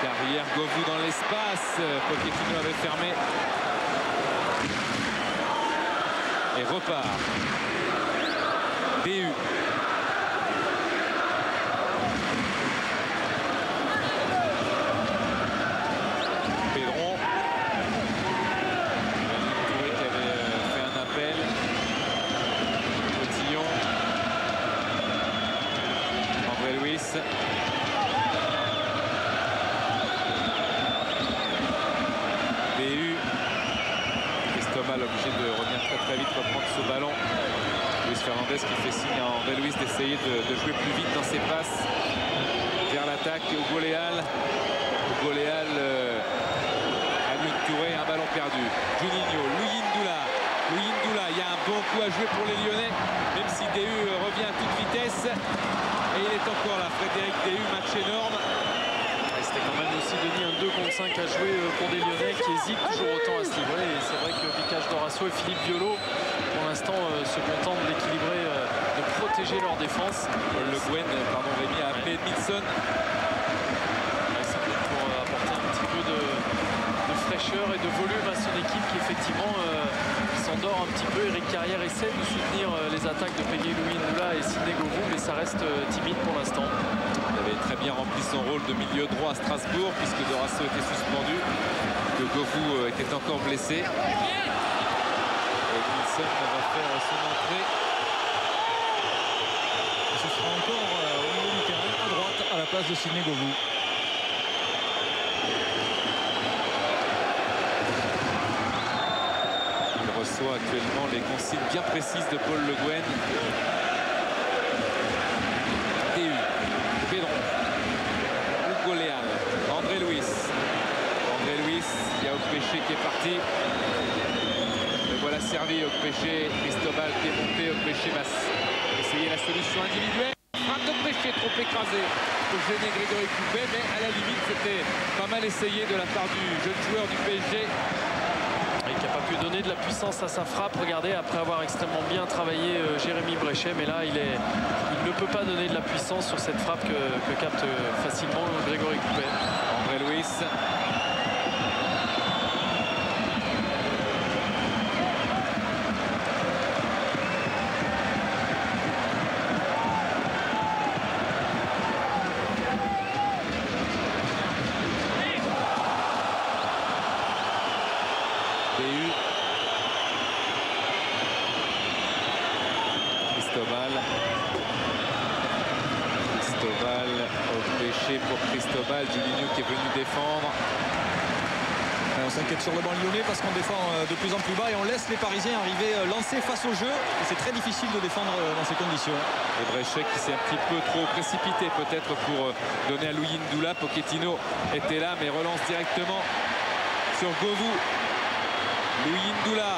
Carrière, Govou dans l'espace. Pochettino avait fermé. Et repart. DU. Pedron. Touré qui avait fait un appel. Potillon. André Louis. DU. Cristobal obligé de revenir très vite, reprendre ce ballon. Luis Fernandez qui fait signe à André Louis d'essayer de jouer plus vite dans ses passes vers l'attaque. Hugo Léal. Hugo Léal, Alioune Touré, un ballon perdu. Juninho, Louis Ndoula. Louis Ndoula, il y a un bon coup à jouer pour les Lyonnais, même si DU revient à toute vitesse. Et il est encore là, Frédéric DU, match énorme. C'était quand même aussi, Denis, un 2 contre 5 à jouer pour des Lyonnais qui hésitent toujours autant à se livrer. Et c'est vrai que Vicage Dorasso et Philippe Violo, pour l'instant, se contentent d'équilibrer, de protéger leur défense. Le Guen, pardon, Rémi a appelé Edmilson. C'est pour apporter un petit peu de fraîcheur et de volume à son équipe qui, effectivement, s'endort un petit peu. Eric Carrière essaie de soutenir les attaques de Peggy Louis Ndoula et Sidney Govou, mais ça reste timide pour l'instant. Il avait très bien rempli son rôle de milieu droit à Strasbourg, puisque Dorasso était suspendu, que Govou était encore blessé. Et Edmilson va faire son entrée. passe de Sidney Govou. Il reçoit actuellement les consignes bien précises de Paul Le Guen. DU, Pedron, Hugo Léal, André Luis. André Luis, il y a Okpéché qui est parti. Le voilà servi, Okpéché, Cristobal qui est monté, Okpéché va essayer la solution individuelle. Frappe d'Okpéché, trop écrasé pour gêner Grégory Coupet, mais à la limite c'était pas mal essayé de la part du jeune joueur du PSG. Et qui n'a pas pu donner de la puissance à sa frappe. Regardez, après avoir extrêmement bien travaillé Jérémy Bréchet, mais là il ne peut pas donner de la puissance sur cette frappe que capte facilement Grégory Coupet. André Luis. Cristobal au péché pour Cristobal, Juninho qui est venu défendre. On s'inquiète sur le banc lyonnais parce qu'on défend de plus en plus bas et on laisse les Parisiens arriver lancés face au jeu. Et c'est très difficile de défendre dans ces conditions. Et Bréchet qui s'est un petit peu trop précipité peut-être pour donner à Louis Ndoula. Pochettino était là mais relance directement sur Govou. Louis Ndoula.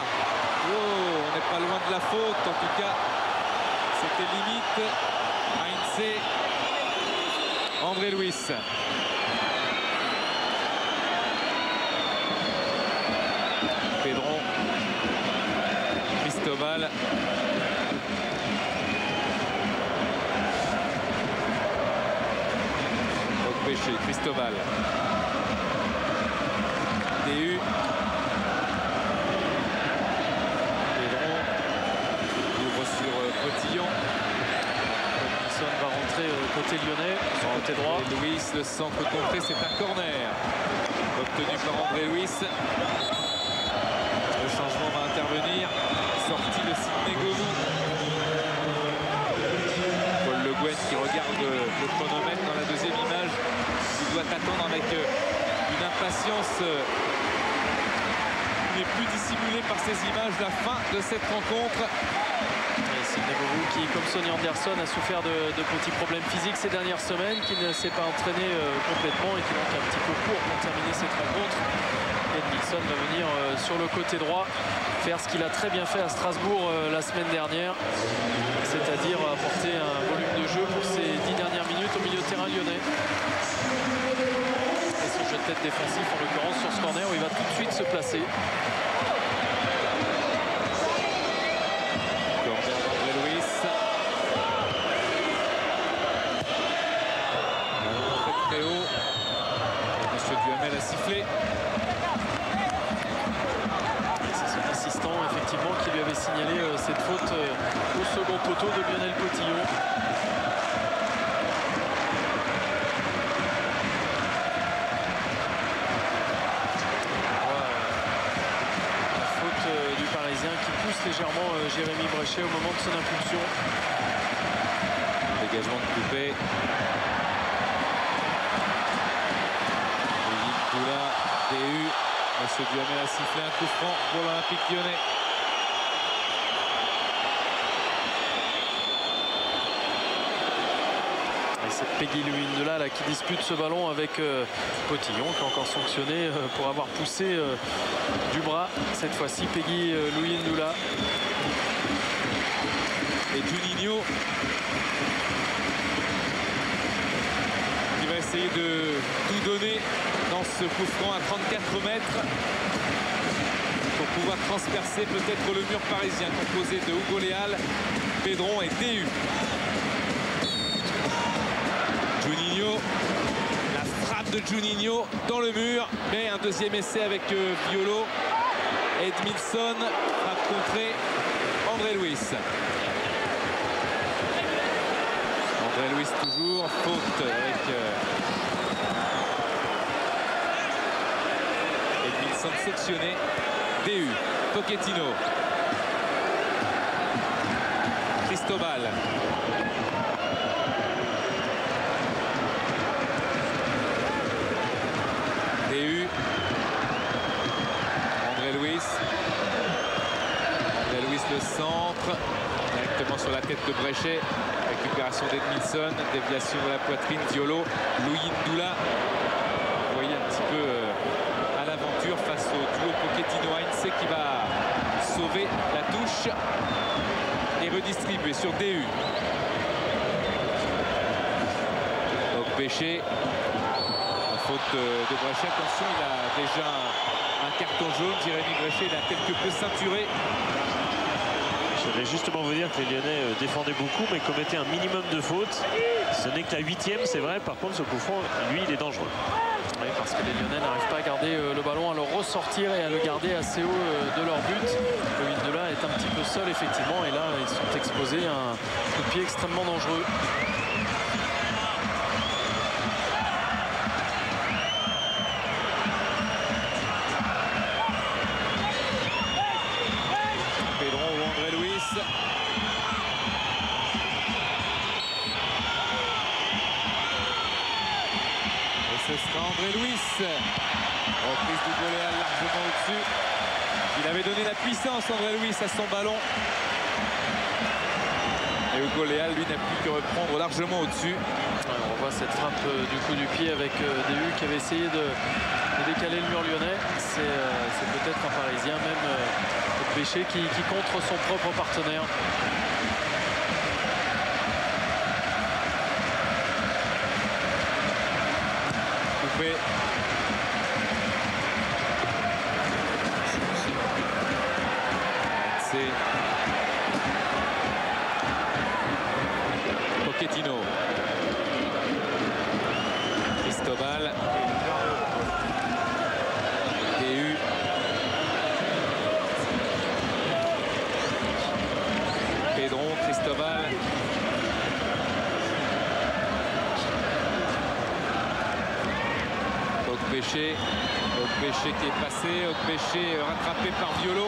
Oh, on n'est pas loin de la faute. En tout cas, c'était limite. Heinze. André Luis. Pedron. Cristobal. Okpéché, Cristobal. DU. Pedron. Ouvre sur Potillon. Wilson va rentrer côté lyonnais, sur côté droit. Et Luis, le centre contré, c'est un corner. Obtenu par André Luis. Le changement va intervenir. Sortie de Sidney Govou. Paul Le Guen qui regarde le chronomètre dans la deuxième image. Il doit attendre avec une impatience qui n'est plus dissimulée par ces images la fin de cette rencontre. Sidney Govou qui, comme Sonny Anderson, a souffert de petits problèmes physiques ces dernières semaines, qui ne s'est pas entraîné complètement et qui manque un petit peu court pour terminer cette rencontre. Et Nilsson va venir sur le côté droit faire ce qu'il a très bien fait à Strasbourg la semaine dernière, c'est-à-dire apporter un volume de jeu pour ces 10 dernières minutes au milieu de terrain lyonnais. Et ce jeu de tête défensif, en l'occurrence sur ce corner où il va tout de suite se placer. A sifflé. C'est son assistant effectivement qui lui avait signalé cette faute au second poteau de Lionel Potillon. La faute du Parisien qui pousse légèrement Jérémy Bréchet au moment de son impulsion. Dégagement de Coupet. DU, Monsieur Duhamel a sifflé un coup franc pour l'Olympique lyonnais. Et c'est Peggy Louis Ndoula là qui dispute ce ballon avec Potillon qui est encore sanctionné pour avoir poussé du bras. Cette fois-ci Peggy Louis Ndoula. Et Juninho qui va essayer de tout donner dans ce coup franc à 34 mètres pour pouvoir transpercer peut-être le mur parisien composé de Hugo Léal, Pedron et DU. Juninho, la frappe de Juninho dans le mur, mais un deuxième essai avec Violo. Edmilson, frappe contrée, André Luis. André Luis toujours, faute avec Edmilson sectionné. DU, Pochettino. centre directement sur la tête de Bréchet. Récupération d'Edmilson, déviation de la poitrine, Violo, Louis Ndoula. Vous voyez un petit peu à l'aventure face au duo Pochettino-Heinze qui va sauver la touche et redistribuer sur DU. Donc Béché, la faute de Bréchet. Attention, il a déjà un carton jaune. Jérémy Bréchet, il a quelque peu ceinturé. Je vais justement vous dire que les Lyonnais défendaient beaucoup mais commettaient un minimum de fautes. Ce n'est que la 8e, c'est vrai. Par contre, ce coup franc, lui, il est dangereux. Oui, parce que les Lyonnais n'arrivent pas à garder le ballon, à le ressortir et à le garder assez haut de leur but. Le Ndoula est un petit peu seul, effectivement, et là, ils sont exposés à un coup de pied extrêmement dangereux. Ce sera André Luis. Reprise du Goléal largement au-dessus. Il avait donné la puissance, André Luis, à son ballon. Et Hugo Léal, lui, n'a plus que reprendre largement au-dessus. On voit cette frappe du coup du pied avec DU qui avait essayé de décaler le mur lyonnais. C'est peut-être un Parisien, même Béché, qui contre son propre partenaire. C'est Pochettino. Cristobal. DU. Pedron, Cristobal. Béché qui est passé, Béché rattrapé par Violo.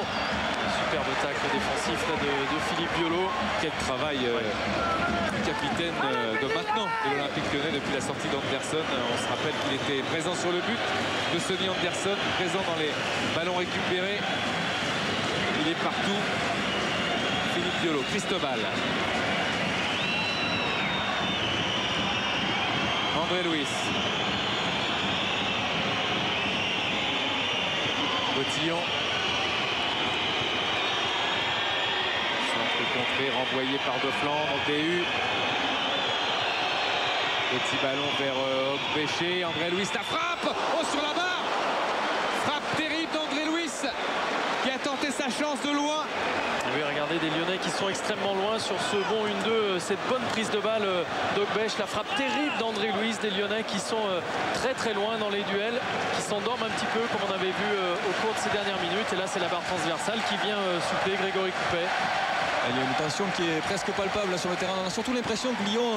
Superbe tacle défensif là, de Philippe Violo. Quel travail du capitaine de maintenant de l'Olympique Lyonnais depuis la sortie d'Anderson. On se rappelle qu'il était présent sur le but de Sonny Anderson, présent dans les ballons récupérés. Il est partout. Philippe Violo, Cristobal. André Luis. Bottillon. Centre contré, renvoyé par De Flandre, DU. Petit ballon vers Béché. André Luis, la frappe. Oh, sur la barre. Frappe terrible d'André Luis qui a tenté sa chance de loin. Oui, regardez des Lyonnais qui sont extrêmement loin sur ce bon 1-2, cette bonne prise de balle d'Ogbèche, la frappe terrible d'André Luis, des Lyonnais qui sont très très loin dans les duels, qui s'endorment un petit peu comme on avait vu au cours de ces dernières minutes. Et là c'est la barre transversale qui vient suppléer Grégory Coupet. Il y a une tension qui est presque palpable là, sur le terrain. On a surtout l'impression que Lyon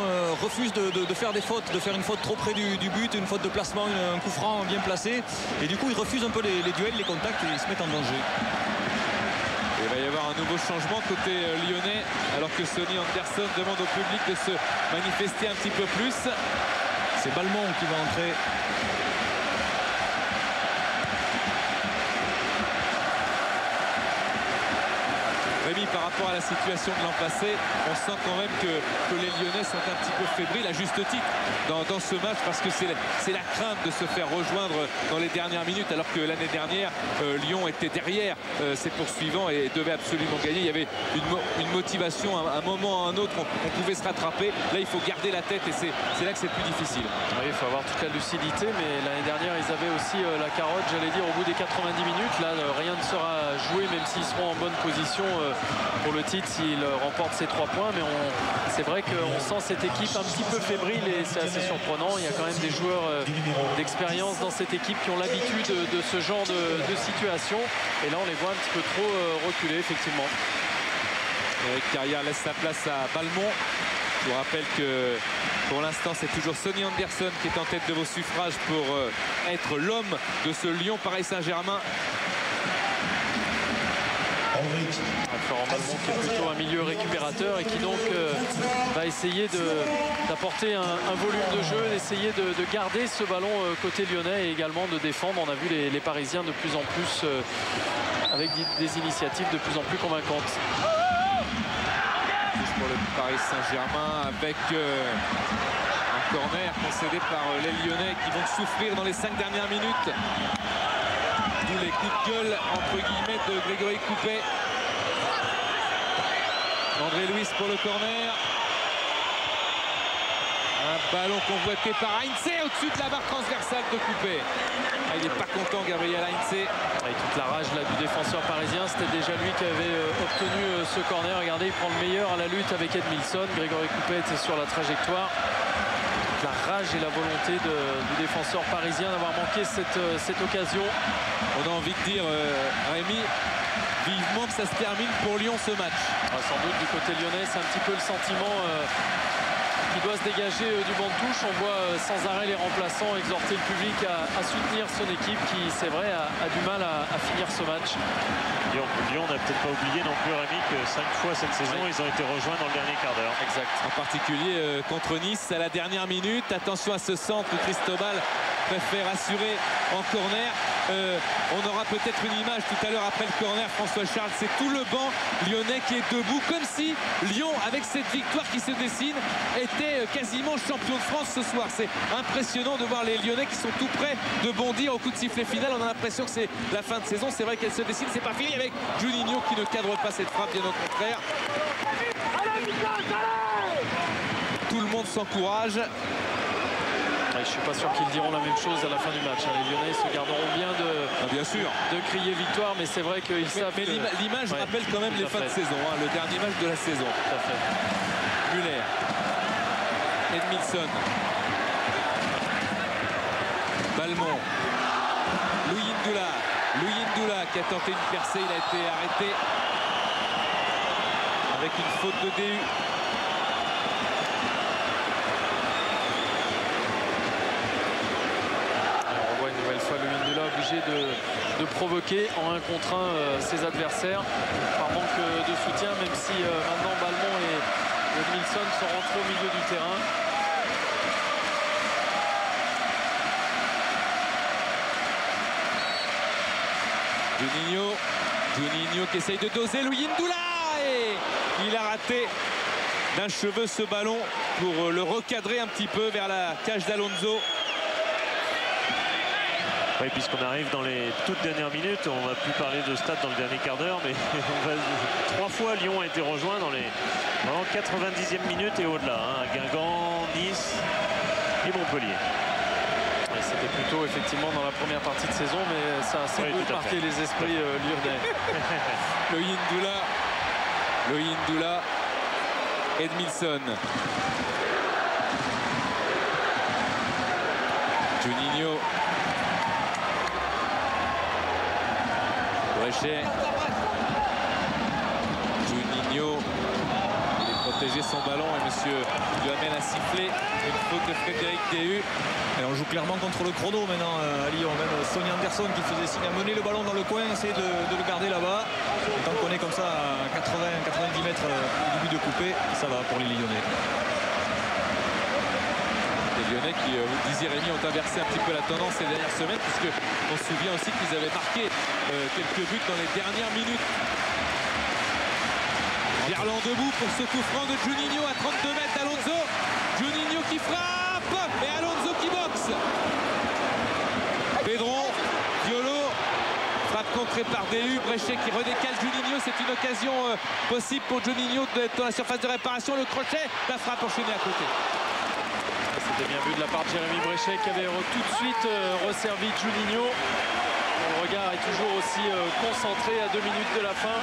refuse de faire des fautes, de faire une faute trop près du but, une faute de placement, un coup franc bien placé. Et du coup ils refusent un peu les duels, les contacts et ils se mettent en danger. Il va y avoir un nouveau changement côté lyonnais, alors que Sonny Anderson demande au public de se manifester un petit peu plus. C'est Balmont qui va entrer. Rémi, par rapport à la situation de l'an passé, on sent quand même que les Lyonnais sont un petit peu fébriles, à juste titre, dans ce match, parce que c'est la crainte de se faire rejoindre dans les dernières minutes, alors que l'année dernière, Lyon était derrière ses poursuivants et devait absolument gagner. Il y avait une motivation, à un moment ou à un autre, on pouvait se rattraper. Là, il faut garder la tête et c'est là que c'est plus difficile. Oui, il faut avoir toute la lucidité, mais l'année dernière, ils avaient aussi la carotte, j'allais dire, au bout des 90 minutes. Là, rien ne sera joué, même s'ils seront en bonne position pour le titre s'il remporte ces 3 points. Mais c'est vrai qu'on sent cette équipe un petit peu fébrile et c'est assez surprenant. Il y a quand même des joueurs d'expérience dans cette équipe qui ont l'habitude de ce genre de situation. Et là, on les voit un petit peu trop reculer, effectivement. Eric Carrière laisse sa place à Balmont. Je vous rappelle que pour l'instant, c'est toujours Sonny Anderson qui est en tête de vos suffrages pour être l'homme de ce Lyon Paris Saint-Germain. Florent Balmont qui est plutôt un milieu récupérateur et qui donc va essayer d'apporter un volume de jeu, d'essayer de garder ce ballon côté lyonnais et également de défendre. On a vu les Parisiens de plus en plus avec des initiatives de plus en plus convaincantes. pour le Paris Saint-Germain avec un corner concédé par les Lyonnais qui vont souffrir dans les 5 dernières minutes. D'où les coups de gueule entre guillemets de Grégory Coupet. André Luiz pour le corner. Un ballon convoité par Heinze au-dessus de la barre transversale de Coupet. Ah, il n'est pas content, Gabriel Heinze. Avec toute la rage là, du défenseur parisien, c'était déjà lui qui avait obtenu ce corner. Regardez, il prend le meilleur à la lutte avec Edmilson. Grégory Coupet était sur la trajectoire. La rage et la volonté du défenseur parisien d'avoir manqué cette occasion. On a envie de dire, Rémi, vivement que ça se termine pour Lyon ce match. Sans doute du côté lyonnais, c'est un petit peu le sentiment qui doit se dégager du banc de touche. On voit sans arrêt les remplaçants exhorter le public à soutenir son équipe qui, c'est vrai, a du mal à finir ce match. Lyon n'a peut-être pas oublié non plus, Rémi, que 5 fois cette saison, ils ont été rejoints dans le dernier quart d'heure. Exact. En particulier contre Nice à la dernière minute. Attention à ce centre où Cristobal préfère assurer en corner. On aura peut-être une image tout à l'heure après le corner. François Charles, c'est tout le banc lyonnais qui est debout, comme si Lyon, avec cette victoire qui se dessine, était quasiment champion de France ce soir. C'est impressionnant de voir les Lyonnais qui sont tout près de bondir au coup de sifflet final. On a l'impression que c'est la fin de saison. C'est vrai qu'elle se dessine. C'est pas fini avec Juninho qui ne cadre pas cette frappe, bien au contraire. Tout le monde s'encourage. Je ne suis pas sûr qu'ils diront la même chose à la fin du match. Les Lyonnais se garderont bien bien sûr, de crier victoire, mais c'est vrai qu'ils savent. Mais l'image rappelle quand même les fins de saison, le dernier match de la saison. Tout à fait. Muller, Edmilson, Balmont, Louis Ndoula qui a tenté une percée, il a été arrêté avec une faute de DU. Obligé de provoquer en 1 contre 1 ses adversaires par manque de soutien, même si maintenant Balmont et Edmilson sont rentrés au milieu du terrain. Juninho qui essaye de doser Louis Ndoula et il a raté d'un cheveu ce ballon pour le recadrer un petit peu vers la cage d'Alonso. Oui, puisqu'on arrive dans les toutes dernières minutes, on va plus parler de stade dans le dernier quart d'heure, mais 3 fois Lyon a été rejoint dans les 90e minutes et au-delà. Guingamp, Nice et Montpellier. C'était plutôt effectivement dans la première partie de saison, mais ça a sans doute marqué les esprits lyonnais. Louis Ndoula, Edmilson. Juninho. Bréchet. Juninho. Il est protégé son ballon et monsieur lui amène à siffler une faute de Frédéric DU. Et on joue clairement contre le chrono maintenant à Lyon. Même Sonny Anderson qui faisait signe à mener le ballon dans le coin, essayer de le garder là-bas. Tant qu'on est comme ça à 80-90 mètres du but de Coupet, ça va pour les Lyonnais. Les Lyonnais qui, vous le disiez Rémi, ont inversé un petit peu la tendance ces dernières semaines, puisque on se souvient aussi qu'ils avaient marqué quelques buts dans les dernières minutes. Gerland debout pour ce coup franc de Juninho à 32 mètres d'Alonso. Juninho qui frappe et Alonso qui boxe. Pedron, Diolo, frappe contrée par DU. Bréchet qui redécale Juninho. C'est une occasion possible pour Juninho d'être dans la surface de réparation. Le crochet, la frappe enchaînée à côté. C'était bien vu de la part de Jérémy Bréchet qui avait tout de suite resservi Juninho. Le regard est toujours aussi concentré à 2 minutes de la fin.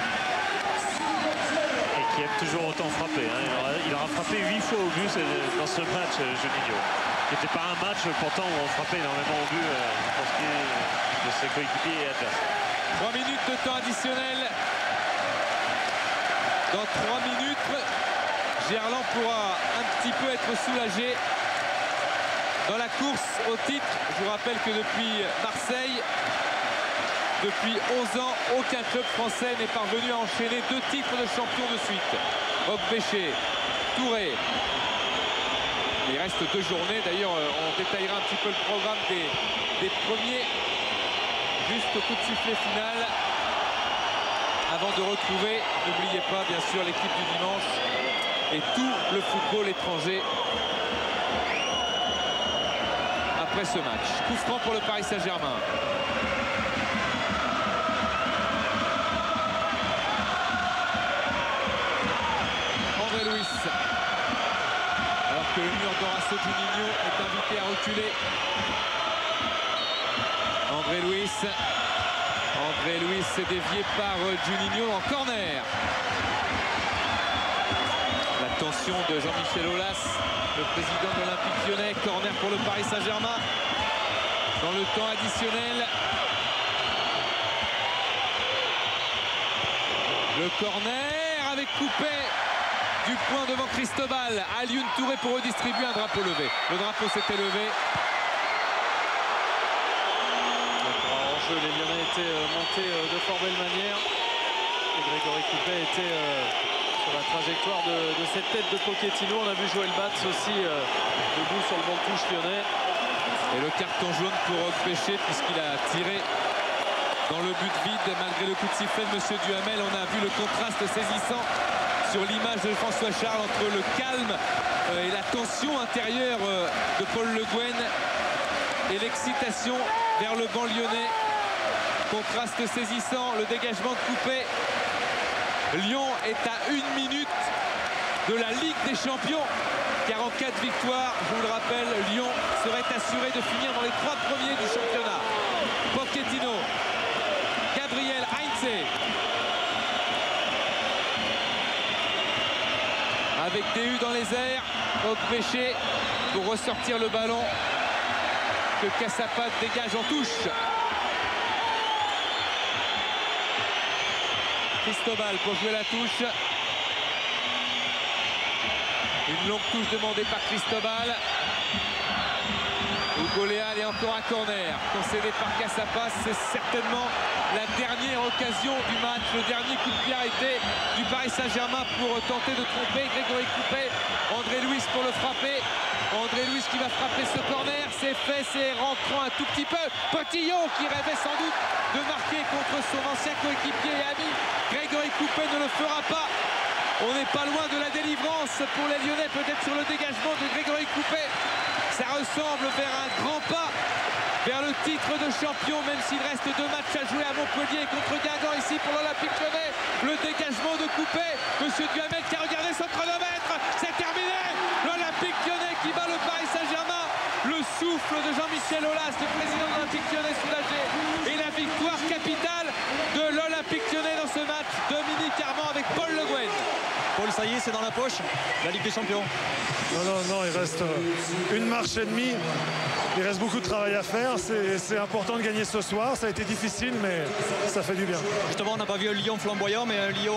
Et qui aime toujours autant frapper. Il aura frappé 8 fois au but dans ce match, Juninho. Qui n'était pas un match pourtant où on frappait énormément au but pour ce qui est de ses coéquipiers et adversaires. 3 minutes de temps additionnel. Dans 3 minutes, Gerland pourra un petit peu être soulagé dans la course au titre. Je vous rappelle que depuis Marseille, depuis 11 ans, aucun club français n'est parvenu à enchaîner 2 titres de champion de suite. Béchet, Touré. Il reste 2 journées. D'ailleurs, on détaillera un petit peu le programme des premiers juste au coup de sifflet final. Avant de retrouver, n'oubliez pas bien sûr l'équipe du dimanche et tout le football étranger après ce match. Coup franc pour le Paris Saint-Germain. André Luiz. Alors que le mur d'Horacio Juninho est invité à reculer. André Luiz. André Luiz est dévié par Juninho en corner. L'attention de Jean-Michel Aulas, le président de l'Olympique Lyonnais. Corner pour le Paris Saint-Germain dans le temps additionnel. Le corner avec coupé du point devant Cristobal. Alioune Touré pour redistribuer un drapeau levé. Le drapeau s'était levé. Les Lyonnais étaient montés de fort belle manière et Grégory Coupet était sur la trajectoire de cette tête de Pochettino. On a vu Joël Batz aussi debout sur le banc de touche lyonnais. Et le carton jaune pour Péché puisqu'il a tiré dans le but vide malgré le coup de sifflet de M. Duhamel. On a vu le contraste saisissant sur l'image de François Charles entre le calme et la tension intérieure de Paul Le Guen et l'excitation vers le banc lyonnais. Contraste saisissant, le dégagement de Coupet. Lyon est à 1 minute de la Ligue des Champions. Car en cas de victoire, je vous le rappelle, Lyon serait assuré de finir dans les 3 premiers du championnat. Pochettino, Gabriel Heinze. Avec Déhu dans les airs, Péché pour ressortir le ballon que Cassapa dégage en touche. Cristobal pour jouer la touche. Une longue touche demandée par Cristobal. Hugo Léal est encore un corner concédé par Cassapa. C'est certainement la dernière occasion du match, le dernier coup de pied arrêté du Paris Saint-Germain pour tenter de tromper Grégory Coupet. André Luiz pour le frapper. André Luiz qui va frapper ce corner. C'est fait, c'est rentrant un tout petit peu. Potillon qui rêvait sans doute de marquer contre son ancien coéquipier et ami. Grégory Coupet ne le fera pas. On n'est pas loin de la délivrance pour les Lyonnais, peut-être sur le dégagement de Grégory Coupet. Ça ressemble vers un grand pas vers le titre de champion, même s'il reste 2 matchs à jouer à Montpellier contre Guingamp ici pour l'Olympique Lyonnais. Le dégagement de Coupet, Monsieur Duhamel qui a regardé son chronomètre, c'est terminé. L'Olympique Lyonnais qui bat le Paris Saint-Germain. Le souffle de Jean-Michel Aulas, le président de l'Olympique Lyonnais soulagé. Et la victoire capitale de l'Olympique Lyonnais dans ce match. Dominique Armand avec Paul Le Guen. Paul, ça y est, c'est dans la poche, la Ligue des Champions. Non, il reste 1 marche et demie. Il reste beaucoup de travail à faire. C'est important de gagner ce soir. Ça a été difficile, mais ça fait du bien. Justement, on n'a pas vu un Lyon flamboyant, mais un Lyon